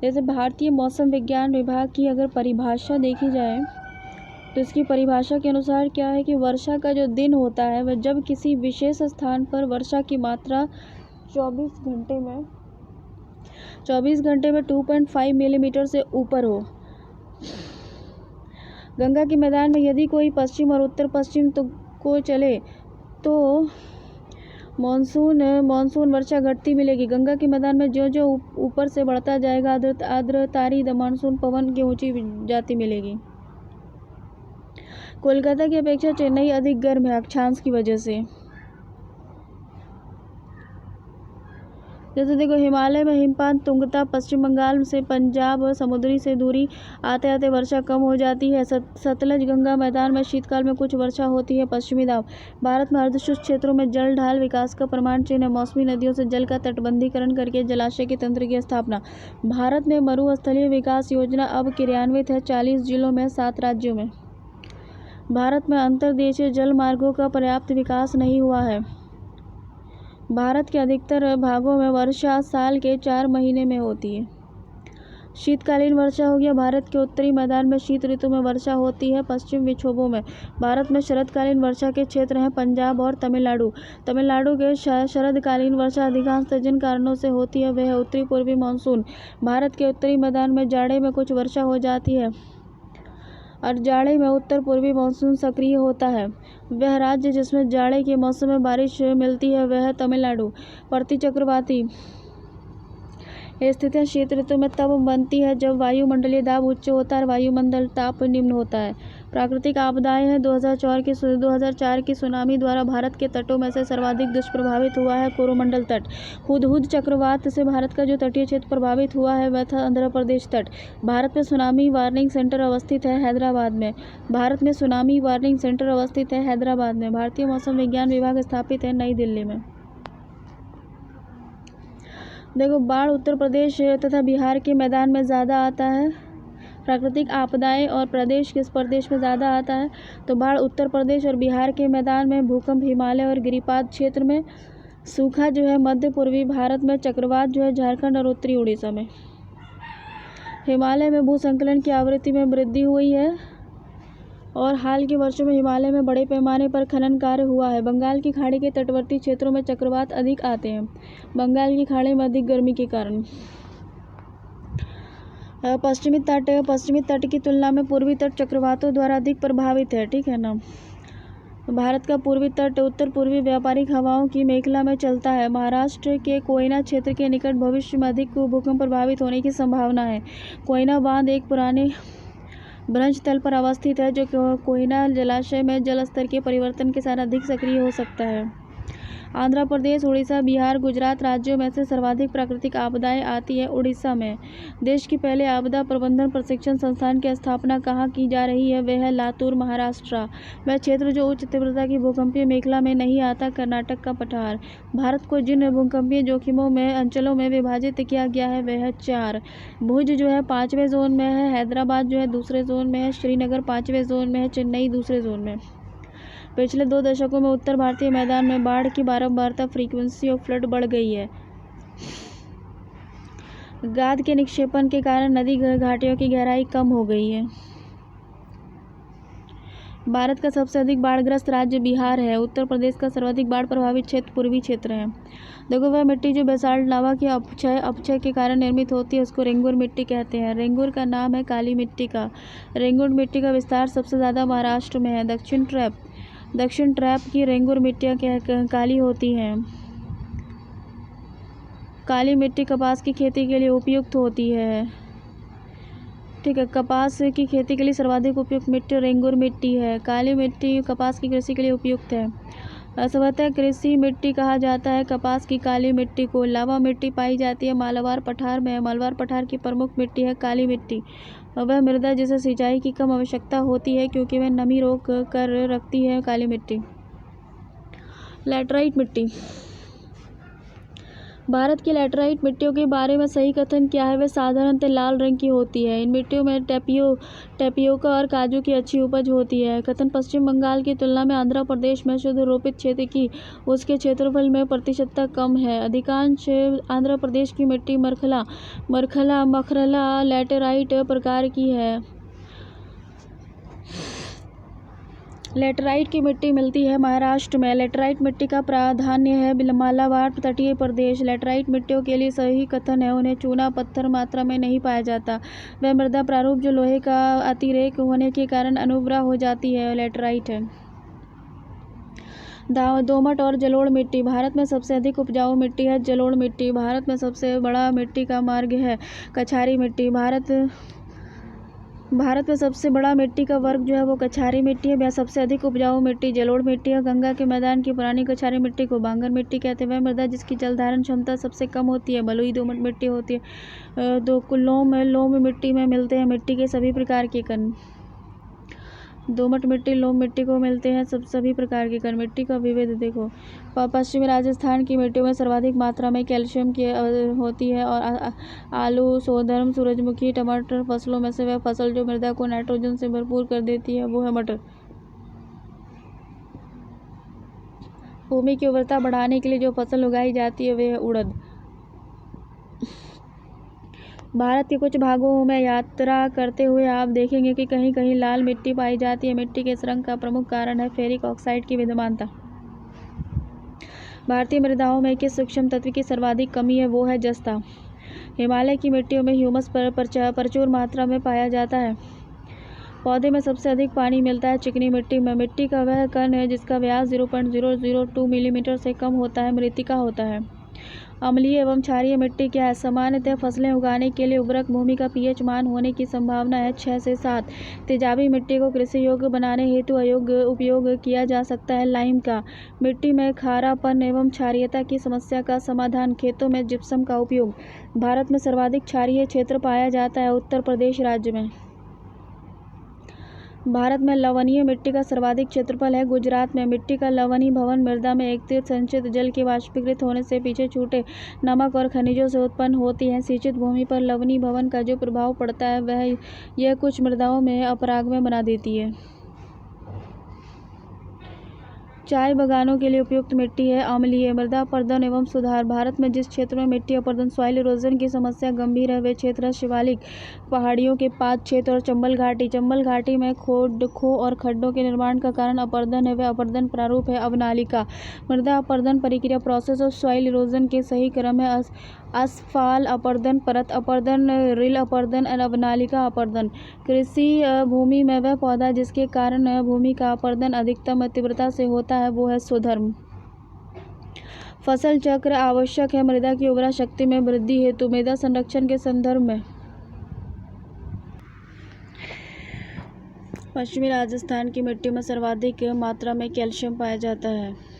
जैसे भारतीय मौसम विज्ञान विभाग की अगर परिभाषा देखी जाए तो इसकी परिभाषा के अनुसार क्या है कि वर्षा का जो दिन होता है वह जब किसी विशेष स्थान पर वर्षा की मात्रा 24 घंटे में 2.5 मिलीमीटर से ऊपर हो। गंगा के मैदान में यदि कोई पश्चिम और उत्तर पश्चिम को चले तो मानसून वर्षा घटती मिलेगी। गंगा के मैदान में जो जो ऊपर से बढ़ता जाएगा आर्द्रतारी मानसून पवन की ऊंची जाती मिलेगी। कोलकाता की अपेक्षा चेन्नई अधिक गर्म है अक्षांश की वजह से। जैसे देखो, हिमालय में हिमपात तुंगता, पश्चिम बंगाल से पंजाब समुद्री से दूरी आते आते वर्षा कम हो जाती है। सतलज गंगा मैदान में शीतकाल में कुछ वर्षा होती है। पश्चिमी दाब भारत में अर्धशुष्क क्षेत्रों में जल ढाल विकास का प्रमाण चिन्ह है। मौसमी नदियों से जल का तटबंधीकरण करके जलाशय के तंत्र की स्थापना। भारत में मरुस्थलीय विकास योजना अब क्रियान्वित है 40 जिलों में 7 राज्यों में। भारत में अंतर्देशीय जल मार्गों का पर्याप्त विकास नहीं हुआ है। भारत के अधिकतर भागों में वर्षा साल के 4 महीने में होती है। शीतकालीन वर्षा हो गया। भारत के उत्तरी मैदान में शीत ऋतु में वर्षा होती है। पश्चिम विक्षोभों में भारत में शरदकालीन वर्षा के क्षेत्र हैं पंजाब और तमिलनाडु। तमिलनाडु के शरदकालीन वर्षा अधिकांशतः जिन कारणों से होती है वह है उत्तरी पूर्वी मानसून। भारत के उत्तरी मैदान में जाड़े में कुछ वर्षा हो जाती है और जाड़े में उत्तर पूर्वी मानसून सक्रिय होता है। वह राज्य जिसमें जाड़े के मौसम में बारिश मिलती है वह है तमिलनाडु। ये स्थितियाँ शीत ऋतु में तब बनती है जब वायुमंडलीय दाब उच्च होता है और वायुमंडल ताप निम्न होता है। प्राकृतिक आपदाएं हैं। 2004 की सुनामी द्वारा भारत के तटों में से सर्वाधिक दुष्प्रभावित हुआ है कोरोमंडल तट। हुदहुद चक्रवात से भारत का जो तटीय क्षेत्र प्रभावित हुआ है वह था आंध्र प्रदेश तट। भारत में सुनामी वार्निंग सेंटर अवस्थित है हैदराबाद में। भारतीय मौसम विज्ञान विभाग स्थापित है नई दिल्ली में। देखो, बाढ़ उत्तर प्रदेश तथा बिहार के मैदान में ज़्यादा आता है। प्राकृतिक आपदाएं और प्रदेश किस प्रदेश में ज़्यादा आता है? तो बाढ़ उत्तर प्रदेश और बिहार के मैदान में, भूकंप हिमालय और गिरिपाद क्षेत्र में, सूखा जो है मध्य पूर्वी भारत में, चक्रवात जो है झारखंड और उत्तरी उड़ीसा में। हिमालय में भूसंकलन की आवृत्ति में वृद्धि हुई है और हाल के वर्षों में हिमालय में बड़े पैमाने पर खनन कार्य हुआ है। बंगाल की खाड़ी के तटवर्ती क्षेत्रों में चक्रवात अधिक आते हैं, बंगाल की खाड़ी में अधिक गर्मी के कारण। पश्चिमी तट की तुलना में पूर्वी तट चक्रवातों द्वारा अधिक प्रभावित है, ठीक है ना। भारत का पूर्वी तट उत्तर पूर्वी व्यापारिक हवाओं की मेखला में चलता है। महाराष्ट्र के कोयना क्षेत्र के निकट भविष्य में अधिक भूकंप प्रभावित होने की संभावना है। कोयना बांध एक पुराने भ्रंश तल पर अवस्थित है जो कोयना जलाशय में जल स्तर के परिवर्तन के साथ अधिक सक्रिय हो सकता है। आंध्र प्रदेश, उड़ीसा, बिहार, गुजरात राज्यों में से सर्वाधिक प्राकृतिक आपदाएं आती है उड़ीसा में। देश की पहले आपदा प्रबंधन प्रशिक्षण संस्थान की स्थापना कहाँ की जा रही है? वह है लातूर, महाराष्ट्र। वह क्षेत्र जो उच्च तीव्रता की भूकंपीय मेखला में नहीं आता, कर्नाटक का पठार। भारत को जिन भूकंपीय जोखिमों में अंचलों में विभाजित किया गया है वह है 4। भुज जो है 5वें जोन में है, हैदराबाद जो है दूसरे जोन में है, श्रीनगर 5वें जोन में है, चेन्नई दूसरे जोन में। पिछले 2 दशकों में उत्तर भारतीय मैदान में बाढ़ की बारंबारता फ्रीक्वेंसी ऑफ फ्लड बढ़ गई है। गाद के निक्षेपण के कारण नदी घाटियों की गहराई कम हो गई है। भारत का सबसे अधिक बाढ़ग्रस्त राज्य बिहार है। उत्तर प्रदेश का सर्वाधिक बाढ़ प्रभावित क्षेत्र पूर्वी क्षेत्र है। देखो, वह मिट्टी जो बेसाल्ट लावा के अपक्षय के कारण निर्मित होती है उसको रेंगुर मिट्टी कहते हैं। रेंगुर का नाम है काली मिट्टी का। रेंगुर मिट्टी का विस्तार सबसे ज़्यादा महाराष्ट्र में है। दक्षिण ट्रैप की रेंगुर मिट्टियाँ काली होती हैं। काली मिट्टी कपास की खेती के लिए उपयुक्त होती है, ठीक है। कपास की खेती के लिए सर्वाधिक उपयुक्त मिट्टी रेंगुर मिट्टी है। काली मिट्टी कपास की कृषि के लिए उपयुक्त है। असवतः कृषि मिट्टी कहा जाता है कपास की काली मिट्टी को। लावा मिट्टी पाई जाती है मालाबार पठार में। मालाबार पठार की प्रमुख मिट्टी है काली मिट्टी। वह मृदा जिसे सिंचाई की कम आवश्यकता होती है क्योंकि वह नमी रोक कर रखती है। काली मिट्टी। लैटराइट मिट्टी। भारत की लैटराइट मिट्टियों के बारे में सही कथन क्या है? वे साधारणतः लाल रंग की होती है। इन मिट्टियों में टेपियोका और काजू की अच्छी उपज होती है। कथन पश्चिम बंगाल की तुलना में आंध्र प्रदेश में शुद्ध रोपित क्षेत्र की उसके क्षेत्रफल में प्रतिशतता कम है। अधिकांश आंध्र प्रदेश की मिट्टी मखरला लैटेराइट प्रकार की है। लेटराइट की मिट्टी मिलती है महाराष्ट्र में। लेटराइट मिट्टी का प्राधान्य है मालाबार तटीय प्रदेश। लेटराइट मिट्टियों के लिए सही कथन है उन्हें चूना पत्थर मात्रा में नहीं पाया जाता। वह मृदा प्रारूप जो लोहे का अतिरेक होने के कारण अनुर्वरा हो जाती है, लेटराइट है। दोमट और जलोढ़ मिट्टी। भारत में सबसे अधिक उपजाऊ मिट्टी है जलोढ़ मिट्टी। भारत में सबसे बड़ा मिट्टी का मार्ग है कछारी मिट्टी। भारत में सबसे बड़ा मिट्टी का वर्ग जो है वो कछारी मिट्टी है। वह सबसे अधिक उपजाऊ मिट्टी जलोढ़ मिट्टी है। गंगा के मैदान की पुरानी कछारी मिट्टी को बांगर मिट्टी कहते हैं। वह मृदा जिसकी जल धारण क्षमता सबसे कम होती है बलुई दोमट मिट्टी होती है। लोम मिट्टी में मिलते हैं मिट्टी के सभी प्रकार के कण। दोमट मिट्टी लोम मिट्टी को मिलते हैं सभी प्रकार के कण। मिट्टी का विविध देखो, पश्चिमी राजस्थान की मिट्टियों में सर्वाधिक मात्रा में कैल्शियम की होती है और आलू, सोधर्म, सूरजमुखी, टमाटर फसलों में से वह फसल जो मृदा को नाइट्रोजन से भरपूर कर देती है वो है मटर। भूमि की उर्वरता बढ़ाने के लिए जो फसल उगाई जाती है वह है उड़द। भारत के कुछ भागों में यात्रा करते हुए आप देखेंगे कि कहीं कहीं लाल मिट्टी पाई जाती है। मिट्टी के इस रंग का प्रमुख कारण है फेरिक ऑक्साइड की विद्यमानता। भारतीय मृदाओं में किस सूक्ष्म तत्व की सर्वाधिक कमी है वो है जस्ता। हिमालय की मिट्टियों में ह्यूमस प्रचुर मात्रा में पाया जाता है। पौधे में सबसे अधिक पानी मिलता है चिकनी मिट्टी में। मिट्टी का वह कण है जिसका व्यास 0.002 मिलीमीटर से कम होता है मृत्तिका होता है। अम्लीय एवं क्षारीय मिट्टी क्या है? सामान्यतः फसलें उगाने के लिए उर्वरक भूमि का पीएच मान होने की संभावना है 6 से 7। तेजाबी मिट्टी को कृषि योग्य बनाने हेतु उपयोग किया जा सकता है लाइम का। मिट्टी में खारापन एवं क्षारीयता की समस्या का समाधान, खेतों में जिप्सम का उपयोग। भारत में सर्वाधिक क्षारीय क्षेत्र पाया जाता है उत्तर प्रदेश राज्य में। भारत में लवणीय मिट्टी का सर्वाधिक क्षेत्रफल है गुजरात में। मिट्टी का लवणीभवन मृदा में एकत्रित संचित जल के वाष्पीकृत होने से पीछे छूटे नमक और खनिजों से उत्पन्न होती है। सिंचित भूमि पर लवणीभवन का जो प्रभाव पड़ता है यह कुछ मृदाओं में अपरागमय बना देती है। चाय बागानों के लिए उपयुक्त मिट्टी है अम्लीय। मृदा अपरदन एवं सुधार। भारत में जिस क्षेत्र में मिट्टी अपरदन सॉइल इरोजन की समस्या गंभीर है वे क्षेत्र है शिवालिक पहाड़ियों के पात क्षेत्र और चंबल घाटी। चंबल घाटी में खो और खड्डों के निर्माण का कारण अपरदन है। वह अपरदन प्रारूप है अवनालिका। मृदा अपरदन प्रक्रिया प्रोसेस ऑफ सॉइल इरोजन के सही क्रम है असफाल अपरदन, परत अपरदन, रिल अपरदन और अवनालिका अपरदन। कृषि भूमि में वह पौधा जिसके कारण भूमि का अपरदन अधिकतम तीव्रता से होता है वो है स्वधर्म। फसल चक्र आवश्यक है मृदा की उर्वरा शक्ति में वृद्धि हेतु। मृदा संरक्षण के संदर्भ में पश्चिमी राजस्थान की मिट्टी में सर्वाधिक मात्रा में कैल्शियम पाया जाता है।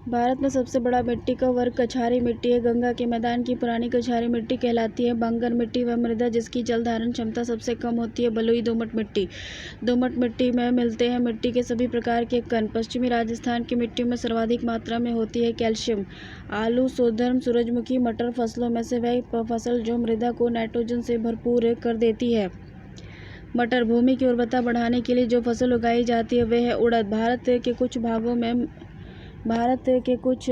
भारत में सबसे बड़ा मिट्टी का वर्ग कछारी मिट्टी है। गंगा के मैदान की पुरानी कछारी मिट्टी कहलाती है। बंगर मिट्टी वह मृदा जिसकी जल धारण क्षमता सबसे कम होती है। बलुई दोमट मिट्टी। दोमट मिट्टी में मिलते हैं मिट्टी के सभी प्रकार के कण। पश्चिमी राजस्थान की मिट्टी में सर्वाधिक मात्रा में होती है कैल्शियम। आलू, सोधर्म, सूरजमुखी, मटर फसलों में से वह फसल जो मृदा को नाइट्रोजन से भरपूर कर देती है। मटर। भूमि की उर्वरता बढ़ाने के लिए जो फसल उगाई जाती है वह है उड़द। भारत के कुछ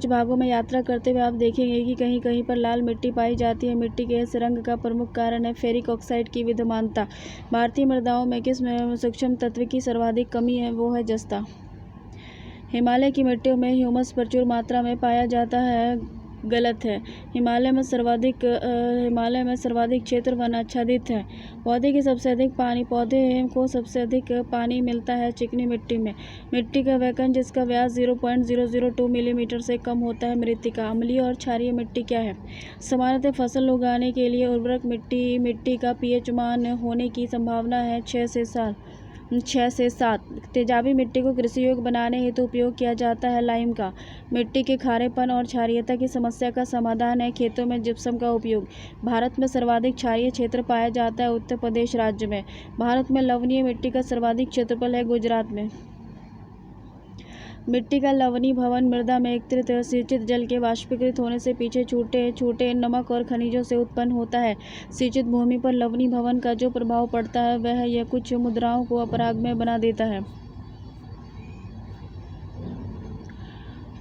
भागों में यात्रा करते हुए आप देखेंगे कि कहीं कहीं पर लाल मिट्टी पाई जाती है। मिट्टी के इस रंग का प्रमुख कारण है फेरिक ऑक्साइड की विद्यमानता। भारतीय मृदाओं में किस सूक्ष्म तत्व की सर्वाधिक कमी है वो है जस्ता। हिमालय की मिट्टियों में ह्यूमस प्रचुर मात्रा में पाया जाता है, गलत है। हिमालय में सर्वाधिक क्षेत्र वन आच्छादित है। पौधे को सबसे अधिक पानी मिलता है चिकनी मिट्टी में। मिट्टी का वैकन जिसका व्यास 0.002 मिलीमीटर से कम होता है मृत्तिका। अम्लीय और क्षारीय मिट्टी क्या है? सामान्यतः फसल उगाने के लिए उर्वरक मिट्टी का पीएच मान होने की संभावना है 6 से 7। तेजाबी मिट्टी को कृषि योग्य बनाने हेतु उपयोग किया जाता है लाइम का। मिट्टी के खारेपन और क्षारीयता की समस्या का समाधान है खेतों में जिप्सम का उपयोग। भारत में सर्वाधिक क्षारीय क्षेत्र पाया जाता है उत्तर प्रदेश राज्य में। भारत में लवणीय मिट्टी का सर्वाधिक क्षेत्रफल है गुजरात में। मिट्टी का लवणीभवन मृदा में एकत्रित सिंचित जल के वाष्पीकृत होने से पीछे छूटे नमक और खनिजों से उत्पन्न होता है। सिंचित भूमि पर लवणीभवन का जो प्रभाव पड़ता है वह यह कुछ मुद्राओं को अपरागमय बना देता है।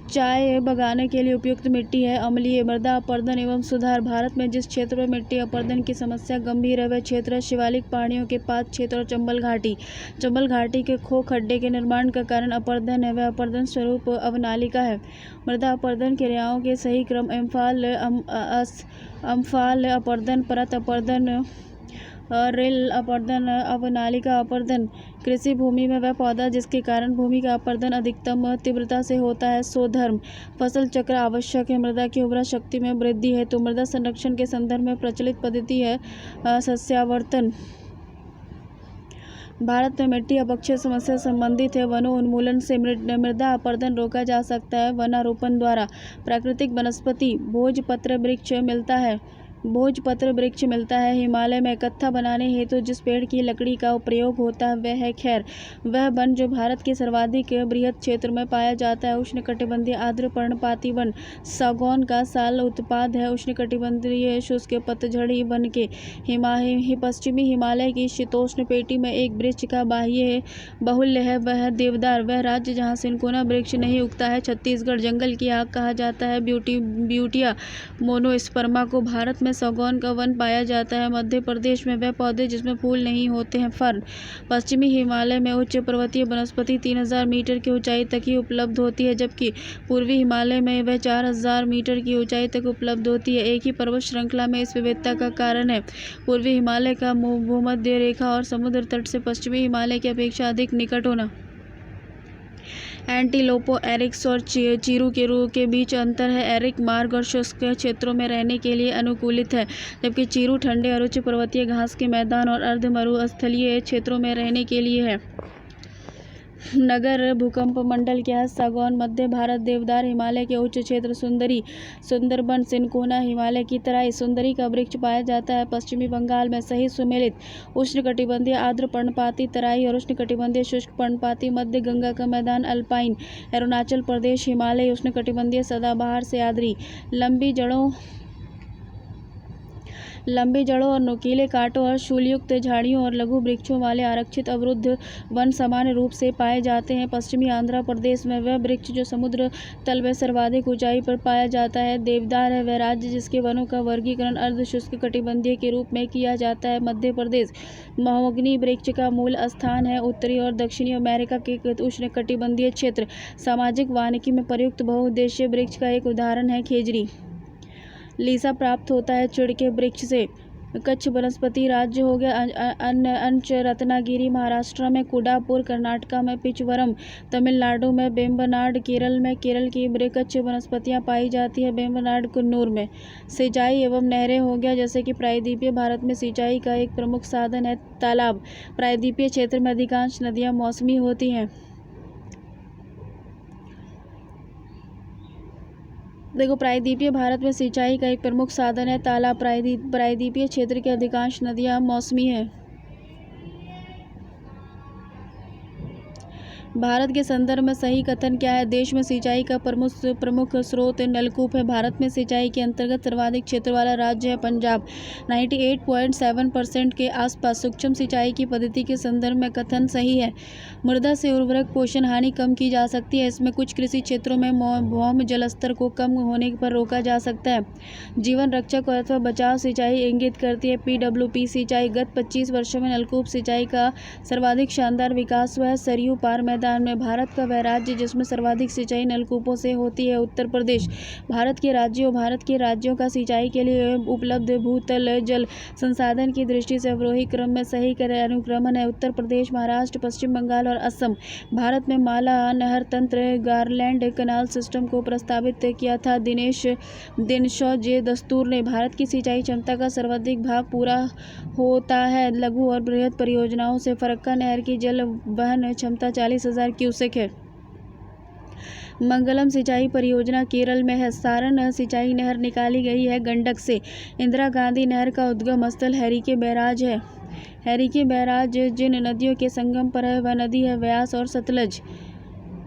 चाय बगाने के लिए उपयुक्त मिट्टी है अम्लीय। मृदा अपरदन एवं सुधार। भारत में जिस क्षेत्र में मिट्टी अपरदन की समस्या गंभीर है वह क्षेत्र है शिवालिक पहाड़ियों के पात क्षेत्र और चंबल घाटी। चंबल घाटी के खड्डे के निर्माण का कारण अपरदन है। वह अपरदन स्वरूप अवनालिका है। मृदा अपरदन क्रियाओं के सही क्रम अम्फाल अपरदन, परत अपरदन, रेल अपरदन, अवनालिका अपरदन। कृषि भूमि में वह पौधा जिसके कारण भूमि का अपरदन अधिकतम तीव्रता से होता है स्वधर्म। फसल चक्र आवश्यक है मृदा की उर्वरा शक्ति में वृद्धि है तो मृदा संरक्षण के संदर्भ में प्रचलित पद्धति है सस्यावर्तन। भारत में मिट्टी अपक्षय समस्या संबंधित है। वनों उन्मूलन से मृदा अपरदन रोका जा सकता है वनारोपण द्वारा। प्राकृतिक वनस्पति भोजपत्र वृक्ष मिलता है। हिमालय में इकट्ठा बनाने हेतु जिस पेड़ की लकड़ी का प्रयोग होता है वह है खैर। वह वन जो भारत के सर्वाधिक बृहत क्षेत्र में पाया जाता है उष्णकटिबंधीय आर्द्र पर्णपाती वन। सागौन का साल उत्पाद है उष्णकटिबंधीय शुष्क पतझड़ी वन के। पश्चिमी हिमालय की शीतोष्ण पेटी में एक वृक्ष का बाहुल्य है वह देवदार। वह राज्य जहाँ सिनकोना वृक्ष नहीं उगता है छत्तीसगढ़। जंगल की आग कहा जाता है ब्यूटिया मोनोस्पर्मा को। भारत में सागौन का वन पाया जाता है मध्य प्रदेश में। वह पौधे जिसमें फूल नहीं होते हैं फर्न। पश्चिमी हिमालय में उच्च पर्वतीय वनस्पति 3000 मीटर की ऊंचाई तक ही उपलब्ध होती है जबकि पूर्वी हिमालय में वह 4000 मीटर की ऊंचाई तक उपलब्ध होती है। एक ही पर्वत श्रृंखला में इस विविधता का कारण है पूर्वी हिमालय का भूमध्य रेखा और समुद्र तट से पश्चिमी हिमालय की अपेक्षा अधिक निकट होना। एंटीलोपो एरिक्स और चीरू के बीच अंतर है। एरिक मार्ग और शुष्क क्षेत्रों में रहने के लिए अनुकूलित है, जबकि चीरू ठंडे और उच्च पर्वतीय घास के मैदान और अर्ध मरुस्थलीय क्षेत्रों में रहने के लिए है। नगर भूकंप मंडल क्या है? सागौन मध्य भारत, देवदार हिमालय के उच्च क्षेत्र, सुंदरबन, सिनकोना हिमालय की तराई। सुंदरी का वृक्ष पाया जाता है पश्चिमी बंगाल में। सही सुमेलित उष्णकटिबंधीय आर्द्र पर्णपाती तराई और उष्णकटिबंधीय शुष्क पर्णपाती मध्य। गंगा का मैदान अल्पाइन, अरुणाचल प्रदेश। हिमालय उष्णकटिबंधीय सदाबहार सह्याद्री। लंबी जड़ों और नुकीले कांटों और शूलयुक्त झाड़ियों और लघु वृक्षों वाले आरक्षित अवरुद्ध वन सामान्य रूप से पाए जाते हैं पश्चिमी आंध्र प्रदेश में। वह वृक्ष जो समुद्र तल में सर्वाधिक ऊंचाई पर पाया जाता है देवदार है। वह राज्य जिसके वनों का वर्गीकरण अर्ध शुष्क कटिबंधीय के रूप में किया जाता है मध्य प्रदेश। महोगनी वृक्ष का मूल स्थान है उत्तरी और दक्षिणी अमेरिका के उष्णकटिबंधीय क्षेत्र। सामाजिक वानिकी में प्रयुक्त बहुउद्देशीय वृक्ष का एक उदाहरण है खेजड़ी। लीसा प्राप्त होता है चीड़ के वृक्ष से। कच्छ वनस्पति राज्य हो गया। अंच रत्नागिरी महाराष्ट्र में, कुडापुर कर्नाटक में, पिचवरम तमिलनाडु में, वेम्बनाड केरल में। केरल की कच्छ वनस्पतियां पाई जाती है वेम्बनाड कुन्नूर में। सिंचाई एवं नहरें हो गया। जैसे कि प्रायद्वीपीय भारत में सिंचाई का एक प्रमुख साधन है तालाब। प्रायद्वीपीय क्षेत्र में अधिकांश नदियां मौसमी होती हैं। देखो, प्रायद्वीपीय भारत में सिंचाई का एक प्रमुख साधन है तालाब। प्रायद्वीपीय क्षेत्र की अधिकांश नदियां मौसमी हैं। भारत के संदर्भ में सही कथन क्या है? देश में सिंचाई का प्रमुख स्रोत नलकूप है। भारत में सिंचाई के अंतर्गत सर्वाधिक क्षेत्र वाला राज्य है पंजाब, 98.7% के आसपास। सूक्ष्म सिंचाई की पद्धति के संदर्भ में कथन सही है। मृदा से उर्वरक पोषण हानि कम की जा सकती है। इसमें कुछ कृषि क्षेत्रों में भौम जल स्तर को कम होने पर रोका जा सकता है। जीवन रक्षक अथवा बचाव सिंचाई इंगित करती है PWP सिंचाई। गत 25 वर्षों में नलकूप सिंचाई का सर्वाधिक शानदार विकास हुआ है सरयू पार मैदान में। भारत का वह राज्य जिसमें सर्वाधिक सिंचाई नलकूपों से होती है उत्तर प्रदेश। भारत के राज्यों का सिंचाई के लिए उपलब्ध भूतल जल संसाधन की दृष्टि से अवरोही क्रम में सही अनुक्रमण है उत्तर प्रदेश, महाराष्ट्र, पश्चिम बंगाल और असम। भारत में माला नहर तंत्र गारलैंड कनाल सिस्टम को प्रस्तावित किया था दिनशॉ जे दस्तूर ने। भारत की सिंचाई क्षमता का सर्वाधिक भाग पूरा होता है लघु और बृहद परियोजनाओं से। फरक्का नहर की जल वहन क्षमता 40,000 क्यूसेक है। मंगलम सिंचाई परियोजना केरल में है। सारण सिंचाई नहर निकाली गई है गंडक से। इंदिरा गांधी नहर का उद्गम स्थल हैरिके बैराज है। हैरिके बैराज जिन नदियों के संगम पर है वह नदी है व्यास और सतलज।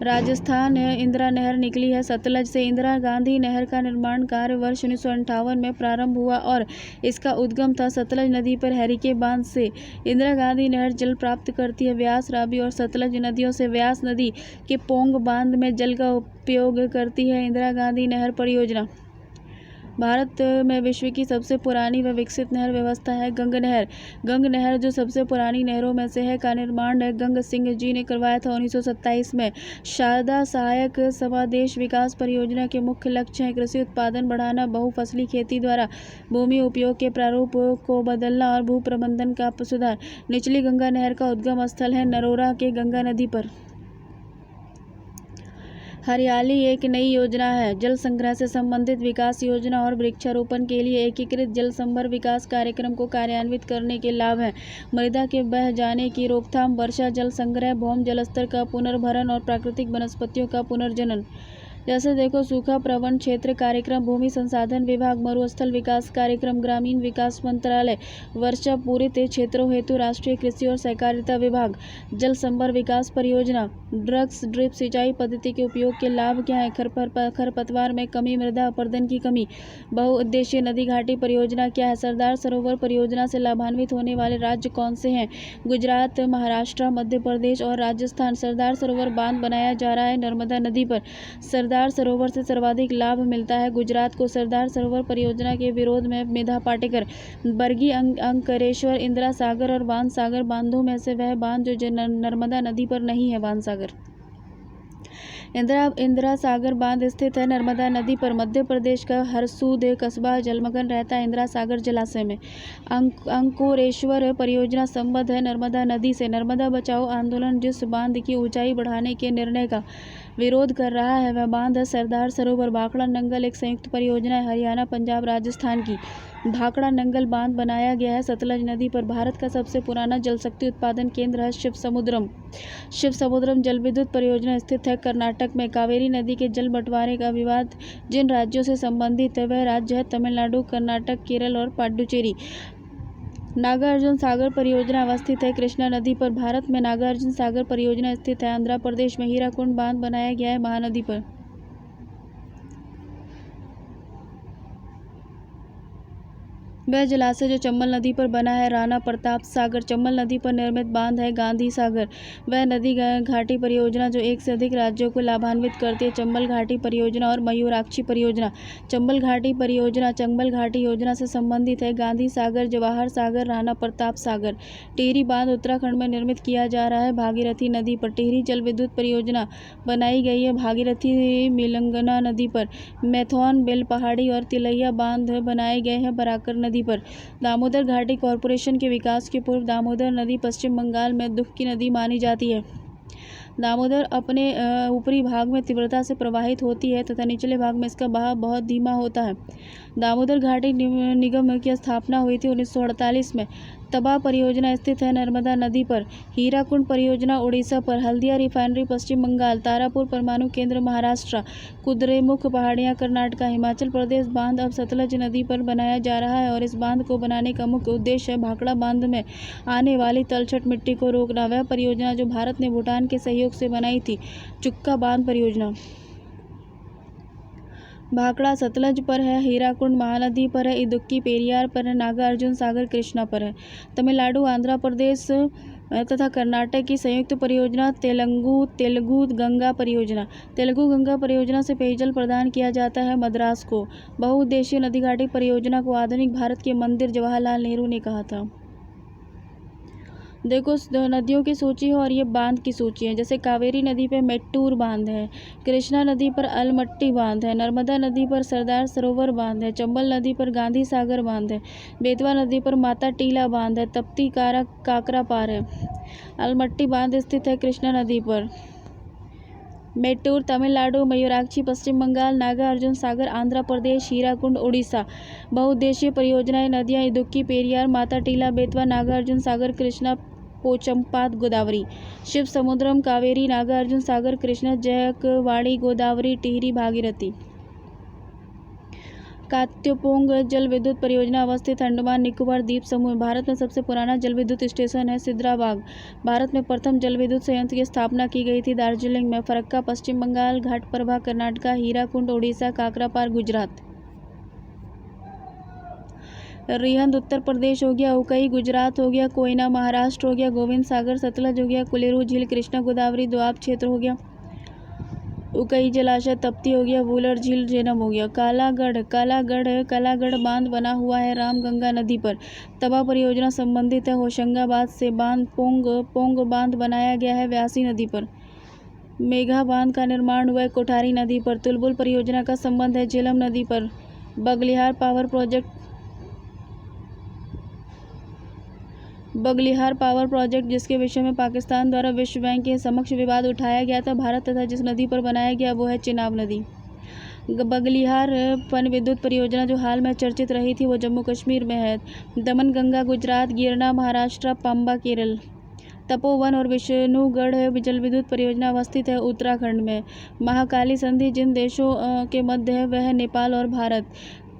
राजस्थान इंदिरा नहर निकली है सतलज से। इंदिरा गांधी नहर का निर्माण कार्य वर्ष 1958 में प्रारंभ हुआ और इसका उद्गम था सतलज नदी पर हैरिके बांध से। इंदिरा गांधी नहर जल प्राप्त करती है व्यास, रावी और सतलज नदियों से। व्यास नदी के पोंग बांध में जल का उपयोग करती है इंदिरा गांधी नहर परियोजना। भारत में विश्व की सबसे पुरानी व विकसित नहर व्यवस्था है गंग नहर। गंग नहर जो सबसे पुरानी नहरों में से है का निर्माण गंग सिंह जी ने करवाया था 1927 में। शारदा सहायक समादेश विकास परियोजना के मुख्य लक्ष्य हैं कृषि उत्पादन बढ़ाना, बहुफसली खेती द्वारा भूमि उपयोग के प्रारूप को बदलना और भू प्रबंधन का सुधार। निचली गंगा नहर का उद्गम स्थल है नरोरा के गंगा नदी पर। हरियाली एक नई योजना है। जल संग्रह से संबंधित विकास योजना और वृक्षारोपण के लिए एकीकृत जल संभर विकास कार्यक्रम को कार्यान्वित करने के लाभ हैं। मृदा के बह जाने की रोकथाम, वर्षा जल संग्रह, भौम जल स्तर का पुनर्भरण और प्राकृतिक वनस्पतियों का पुनर्जनन। जैसे देखो, सूखा प्रवण क्षेत्र कार्यक्रम, भूमि संसाधन विभाग, मरुस्थल विकास कार्यक्रम, ग्रामीण विकास मंत्रालय, वर्षा पूरित क्षेत्रों हेतु राष्ट्रीय कृषि और सहकारिता विभाग। जल संभर विकास परियोजना। ड्रिप सिंचाई पद्धति के उपयोग के लाभ क्या हैं? खरपतवार में कमी, मृदा अपरदन की कमी। बहुउद्देशीय नदी घाटी परियोजना क्या है? सरदार सरोवर परियोजना से लाभान्वित होने वाले राज्य कौन से हैं? गुजरात, महाराष्ट्र, मध्य प्रदेश और राजस्थान। सरदार सरोवर बांध बनाया जा रहा है नर्मदा नदी पर। सरदार सरोवर से सर्वाधिक लाभ मिलता है गुजरात को। सरदार सरोवर परियोजना के विरोध में मेधा पाटेकर। बरगी, अंकरेश्वर, इंदिरा सागर और बाण सागर बांधों में से वह बांध जो नर्मदा नदी पर नहीं है बाण सागर। इंदिरा सागर बांध स्थित है नर्मदा नदी पर। मध्य प्रदेश का हरसूद कस्बा जलमग्न रहता है इंदिरा सागर जलाशय में। अंकुरेश्वर परियोजना संबद्ध है नर्मदा नदी से। नर्मदा बचाओ आंदोलन जिस बांध की ऊंचाई बढ़ाने के निर्णय का विरोध कर रहा है वह बांध है सरदार सरोवर भाखड़ा नंगल एक संयुक्त परियोजना है हरियाणा पंजाब राजस्थान की। भाखड़ा नंगल बांध बनाया गया है सतलज नदी पर। भारत का सबसे पुराना जल शक्ति उत्पादन केंद्र है शिव समुद्रम जल विद्युत परियोजना स्थित है कर्नाटक में। कावेरी नदी के जल बंटवारे का विवाद जिन राज्यों से संबंधित है वह राज्य है तमिलनाडु, कर्नाटक, केरल और पांडुचेरी। नागार्जुन सागर परियोजना अवस्थित है कृष्णा नदी पर। भारत में नागार्जुन सागर परियोजना स्थित है। आंध्र प्रदेश में हीराकुंड बांध बनाया गया है महानदी पर। वह जलाशय जो चंबल नदी पर बना है राणा प्रताप सागर। चंबल नदी पर निर्मित बांध है गांधी सागर। वह नदी घाटी परियोजना जो एक से अधिक राज्यों को लाभान्वित करती है। चंबल घाटी परियोजना और मयूराक्षी परियोजना। चंबल घाटी परियोजना चंबल घाटी योजना से संबंधित है। गांधी सागर, जवाहर सागर, राणा प्रताप सागर। टिहरी बांध उत्तराखंड में निर्मित किया जा रहा है भागीरथी नदी पर। टिहरी जल विद्युत परियोजना बनाई गई है भागीरथी मिलंगना नदी पर। मैथौन, बेल पहाड़ी और तिलैया बांध बनाए गए हैं बराकर नदी पर। दामोदर घाटी कॉरपोरेशन के विकास के पूर्व दामोदर नदी पश्चिम बंगाल में दुख की नदी मानी जाती है। दामोदर अपने ऊपरी भाग में तीव्रता से प्रवाहित होती है तथा निचले भाग में इसका बहाव बहुत धीमा होता है। दामोदर घाटी निगम की स्थापना हुई थी 1948 में। तबा परियोजना स्थित है नर्मदा नदी पर। हीराकुंड परियोजना उड़ीसा पर। हल्दिया रिफाइनरी पश्चिम बंगाल। तारापुर परमाणु केंद्र महाराष्ट्र। कुद्रेमुख पहाड़ियाँ कर्नाटक। हिमाचल प्रदेश। बांध अब सतलज नदी पर बनाया जा रहा है और इस बांध को बनाने का मुख्य उद्देश्य है भाखड़ा बांध में आने वाली तलछट मिट्टी को रोकना। वह परियोजना जो भारत ने भूटान के सहयोग से बनाई थी चुक्का बांध परियोजना। भाखड़ा सतलज पर है। हीराकुंड महानदी पर है। इदुक्की पेरियार पर है। नागार्जुन सागर कृष्णा पर है। तमिलनाडु, आंध्र प्रदेश तथा कर्नाटक की संयुक्त परियोजना तेलुगु गंगा परियोजना। तेलुगु गंगा परियोजना से पेयजल प्रदान किया जाता है मद्रास को। बहुउद्देशीय नदी घाटी परियोजना को आधुनिक भारत के मंदिर जवाहरलाल नेहरू ने कहा था। देखो नदियों की सूची है और ये बांध की सूची है। जैसे कावेरी नदी पे मेट्टूर बांध है, कृष्णा नदी पर अलमट्टी बांध है, नर्मदा नदी पर सरदार सरोवर बांध है, चंबल नदी पर गांधी सागर बांध है, बेतवा नदी पर माता टीला बांध है, तप्ती काकरा पार है। अलमट्टी बांध स्थित है कृष्णा नदी पर। मेट्टूर तमिलनाडु, मयूराक्षी पश्चिम बंगाल, नागार्जुन सागर आंध्र प्रदेश, हीराकुंड उड़ीसा। बहुउद्देशीय परियोजनाएं नदियां इदुक्की पेरियार, माता टीला, बेतवा, नागार्जुन सागर, कृष्णा, पोचमपाद गोदावरी। शिव समुद्रम कावेरी, नागार्जुन सागर, कृष्णा, जयकवाड़ी गोदावरी, टिहरी भागीरथी। कात्योपोंग जल विद्युत परियोजना अवस्थित अंडमान निकोबार द्वीप समूह। भारत में सबसे पुराना जल विद्युत स्टेशन है सिद्राबाग। भारत में प्रथम जल विद्युत संयंत्र की स्थापना की गई थी दार्जिलिंग में। फरक्का पश्चिम बंगाल, घाटप्रभा कर्नाटक, हीराकुंड उड़ीसा, काकरापार गुजरात। रिहंद उत्तर प्रदेश हो गया, उकई गुजरात हो गया, कोयना महाराष्ट्र हो गया, गोविंद सागर सतलज हो गया, कुलेरू झील कृष्णा गोदावरी दोआब क्षेत्र हो गया, उकई जलाशय तप्ती हो गया, वुलर झील झेलम हो गया। कालागढ़ बांध बना हुआ है रामगंगा नदी पर। तबा परियोजना संबंधित है होशंगाबाद से। बांध पोंग बांध बनाया गया है व्यासी नदी पर। मेघा बांध का निर्माण हुआ है कोठारी नदी पर। तुलबुल परियोजना का संबंध है झेलम नदी पर। बगलिहार पावर प्रोजेक्ट जिसके विषय में पाकिस्तान द्वारा विश्व बैंक के समक्ष विवाद उठाया गया था भारत तथा जिस नदी पर बनाया गया वो है चिनाब नदी। बगलिहार पन विद्युत परियोजना जो हाल में चर्चित रही थी वो जम्मू कश्मीर में है। दमन गंगा गुजरात, गिरना महाराष्ट्र, पंबा केरल। तपोवन और विष्णुगढ़ जल विद्युत परियोजना अवस्थित है उत्तराखंड में। महाकाली संधि जिन देशों के मध्य है वह है नेपाल और भारत।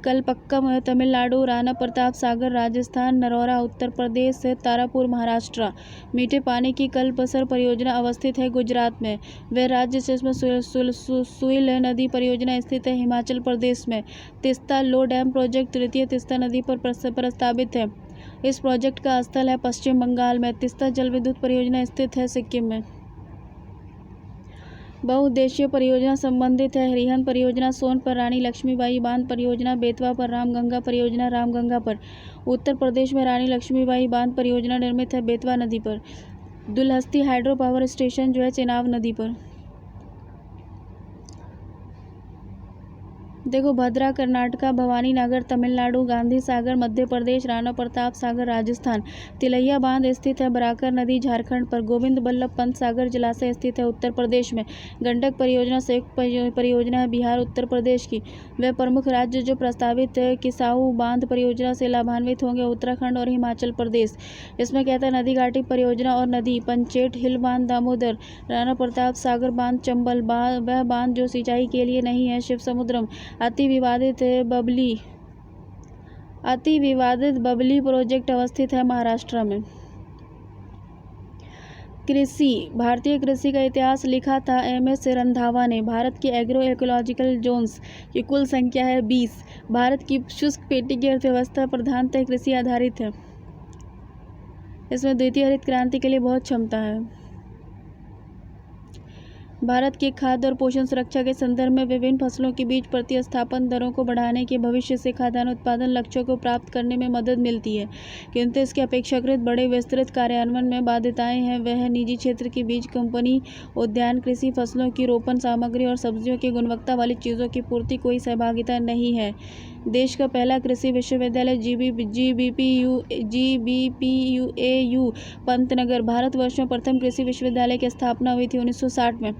कलपक्कम तमिलनाडु, राणा प्रताप सागर राजस्थान, नरौरा उत्तर प्रदेश, तारापुर महाराष्ट्र। मीठे पानी की कल्पसर परियोजना अवस्थित है गुजरात में। वह राज्य जिसमें सुइल नदी परियोजना स्थित है हिमाचल प्रदेश में। तिस्ता लो डैम प्रोजेक्ट तृतीय तिस्ता नदी पर प्रस्तावित है। इस प्रोजेक्ट का स्थल है पश्चिम बंगाल में। तिस्ता जल विद्युत परियोजना स्थित है सिक्किम में। बहुउद्देशीय परियोजना संबंधित है रिहंद परियोजना सोन पर, रानी लक्ष्मीबाई बांध परियोजना बेतवा पर, रामगंगा परियोजना रामगंगा पर। उत्तर प्रदेश में रानी लक्ष्मीबाई बांध परियोजना निर्मित है बेतवा नदी पर। दुलहस्ती हाइड्रो पावर स्टेशन जो है चेनाब नदी पर। देखो, भद्रा कर्नाटका, भवानी नगर तमिलनाडु, गांधी सागर मध्य प्रदेश, राणा प्रताप सागर राजस्थान, तिलैया बांध स्थित है बराकर नदी झारखंड पर, गोविंद बल्लभ पंत सागर जलाशय स्थित है उत्तर प्रदेश में, गंडक परियोजना संयुक्त परियोजना है बिहार उत्तर प्रदेश की। वे प्रमुख राज्य जो प्रस्तावित किसाऊ बांध परियोजना से लाभान्वित होंगे उत्तराखंड और हिमाचल प्रदेश। इसमें कहता है नदी घाटी परियोजना और नदी पंचेट हिल बांध दामोदर, राणा प्रताप सागर बांध चंबल, वह बांध जो सिंचाई के लिए नहीं है शिव समुद्रम, अति विवादित बबली प्रोजेक्ट अवस्थित है महाराष्ट्र में। कृषि, भारतीय कृषि का इतिहास लिखा था MS रंधावा ने। भारत की एग्रो इकोलॉजिकल जोन्स की कुल संख्या है 20। भारत की शुष्क पेटी की अर्थव्यवस्था प्रधानतः कृषि आधारित है। इसमें द्वितीय हरित क्रांति के लिए बहुत क्षमता है। भारत की खाद्य और पोषण सुरक्षा के संदर्भ में विभिन्न फसलों के बीच प्रतिस्थापन दरों को बढ़ाने के भविष्य से खाद्यान्न उत्पादन लक्ष्यों को प्राप्त करने में मदद मिलती है, किंतु इसके अपेक्षाकृत बड़े विस्तृत कार्यान्वयन में बाध्यताएं हैं। वह निजी क्षेत्र की बीज कंपनी, उद्यान कृषि, फसलों की रोपण सामग्री और सब्जियों की गुणवत्ता वाली चीज़ों की पूर्ति कोई सहभागिता नहीं है। देश का पहला कृषि विश्वविद्यालय GBPUAU पंतनगर, भारतवर्ष में प्रथम कृषि विश्वविद्यालय की स्थापना हुई थी 1960 में।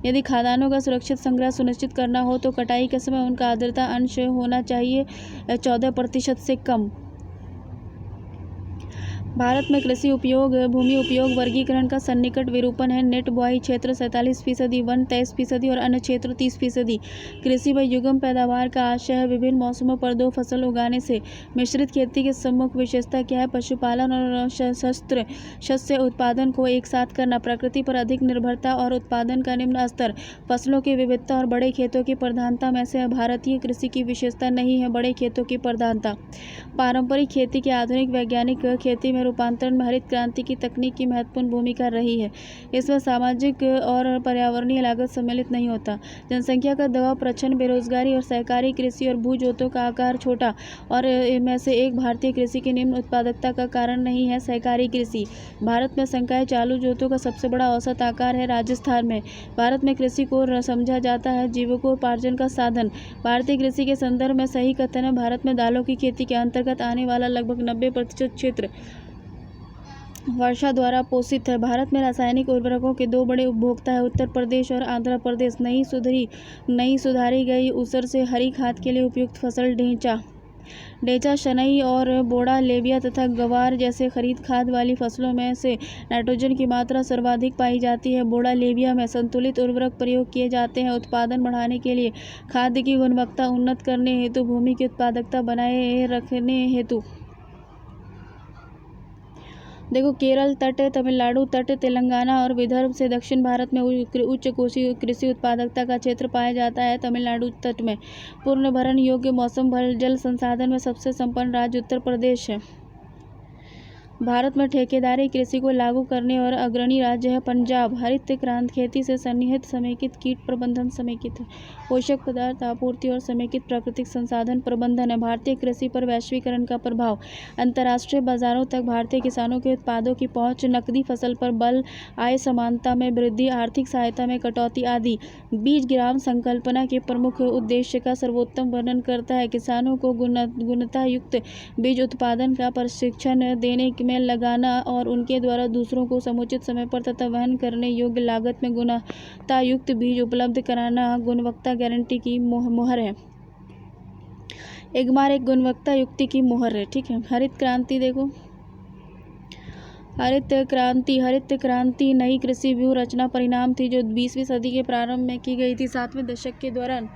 यदि खाद्यान्नों का सुरक्षित संग्रह सुनिश्चित करना हो तो कटाई के समय उनका आर्द्रता अंश होना चाहिए 14% से कम। भारत में कृषि उपयोग भूमि उपयोग वर्गीकरण का सन्निकट विरूपण है। नेट बुआई क्षेत्र 47%, वन 23% और अन्य क्षेत्र 30%। कृषि में युग्म पैदावार का आशय है। विभिन्न मौसमों पर 2 फसल उगाने से मिश्रित खेती की प्रमुख विशेषता क्या है? पशुपालन और शस्य उत्पादन को एक साथ करना, प्रकृति पर अधिक निर्भरता और उत्पादन का निम्न स्तर, फसलों की विविधता और बड़े खेतों की प्रधानता में से भारतीय कृषि की विशेषता नहीं है बड़े खेतों की प्रधानता। पारंपरिक खेती के आधुनिक वैज्ञानिक खेती में रूपांतरण में हरित क्रांति की तकनीक की महत्वपूर्ण भूमिका रही है। इसमें सामाजिक और पर्यावरणीय लागत सम्मिलित नहीं होता। जनसंख्या का दबाव, प्रच्छन्न बेरोजगारी और सहकारी कृषि और भू जोतों का आकार छोटा और में से एक भारतीय कृषि की निम्न उत्पादकता का कारण नहीं है। सहकारी कृषि, भारत में संकाय चालू जोतों का सबसे बड़ा औसत आकार है राजस्थान में। भारत में कृषि को समझा जाता है जीविकोपार्जन का साधन। भारतीय कृषि के संदर्भ में सही कथन है भारत में दालों की खेती के अंतर्गत आने वाला लगभग 90% क्षेत्र वर्षा द्वारा पोषित है। भारत में रासायनिक उर्वरकों के 2 बड़े उपभोक्ता है उत्तर प्रदेश और आंध्र प्रदेश। नई सुधारी गई ऊसर से हरी खाद के लिए उपयुक्त फसल ढेंचा, शनई और बोड़ा, लेबिया तथा गवार जैसे खरीद खाद वाली फसलों में से नाइट्रोजन की मात्रा सर्वाधिक पाई जाती है। बोड़ा, लेबिया में संतुलित उर्वरक प्रयोग किए जाते हैं उत्पादन बढ़ाने के लिए, खाद्य की गुणवत्ता उन्नत करने हेतु, भूमि की उत्पादकता बनाए रखने हेतु। देखो, केरल तट, तमिलनाडु तट, तेलंगाना और विदर्भ से दक्षिण भारत में उच्च कृषि उत्पादकता का क्षेत्र पाया जाता है। तमिलनाडु तट में पूर्ण भरण योग्य मौसम जल संसाधन में सबसे संपन्न राज्य उत्तर प्रदेश है। भारत में ठेकेदारी कृषि को लागू करने और अग्रणी राज्य है पंजाब। हरित क्रांति खेती से सन्निहित समेकित कीट प्रबंधन, समेकित पोषक पदार्थ आपूर्ति और समेकित प्राकृतिक संसाधन प्रबंधन है। भारतीय कृषि पर वैश्वीकरण का प्रभाव, अंतर्राष्ट्रीय बाजारों तक भारतीय किसानों के उत्पादों की पहुंच, नकदी फसल पर बल, आय समानता में वृद्धि, आर्थिक सहायता में कटौती आदि। बीज ग्राम संकल्पना के प्रमुख उद्देश्य का सर्वोत्तम वर्णन करता है। किसानों को गुणवत्ता युक्त बीज उत्पादन का प्रशिक्षण देने में लगाना और उनके द्वारा दूसरों को समुचित समय पर तथा वहन करने योग्य लागत में गुणवत्ता युक्त बीज उपलब्ध कराना गुणवत्ता गारंटी की मोहर है। एक गुणवत्ता युक्ति की मोहर है। ठीक है। हरित क्रांति देखो, हरित क्रांति नई कृषि व्यूह रचना परिणाम थी जो 20वीं सदी के प्रारंभ में की गई थी। 7वें दशक के दौरान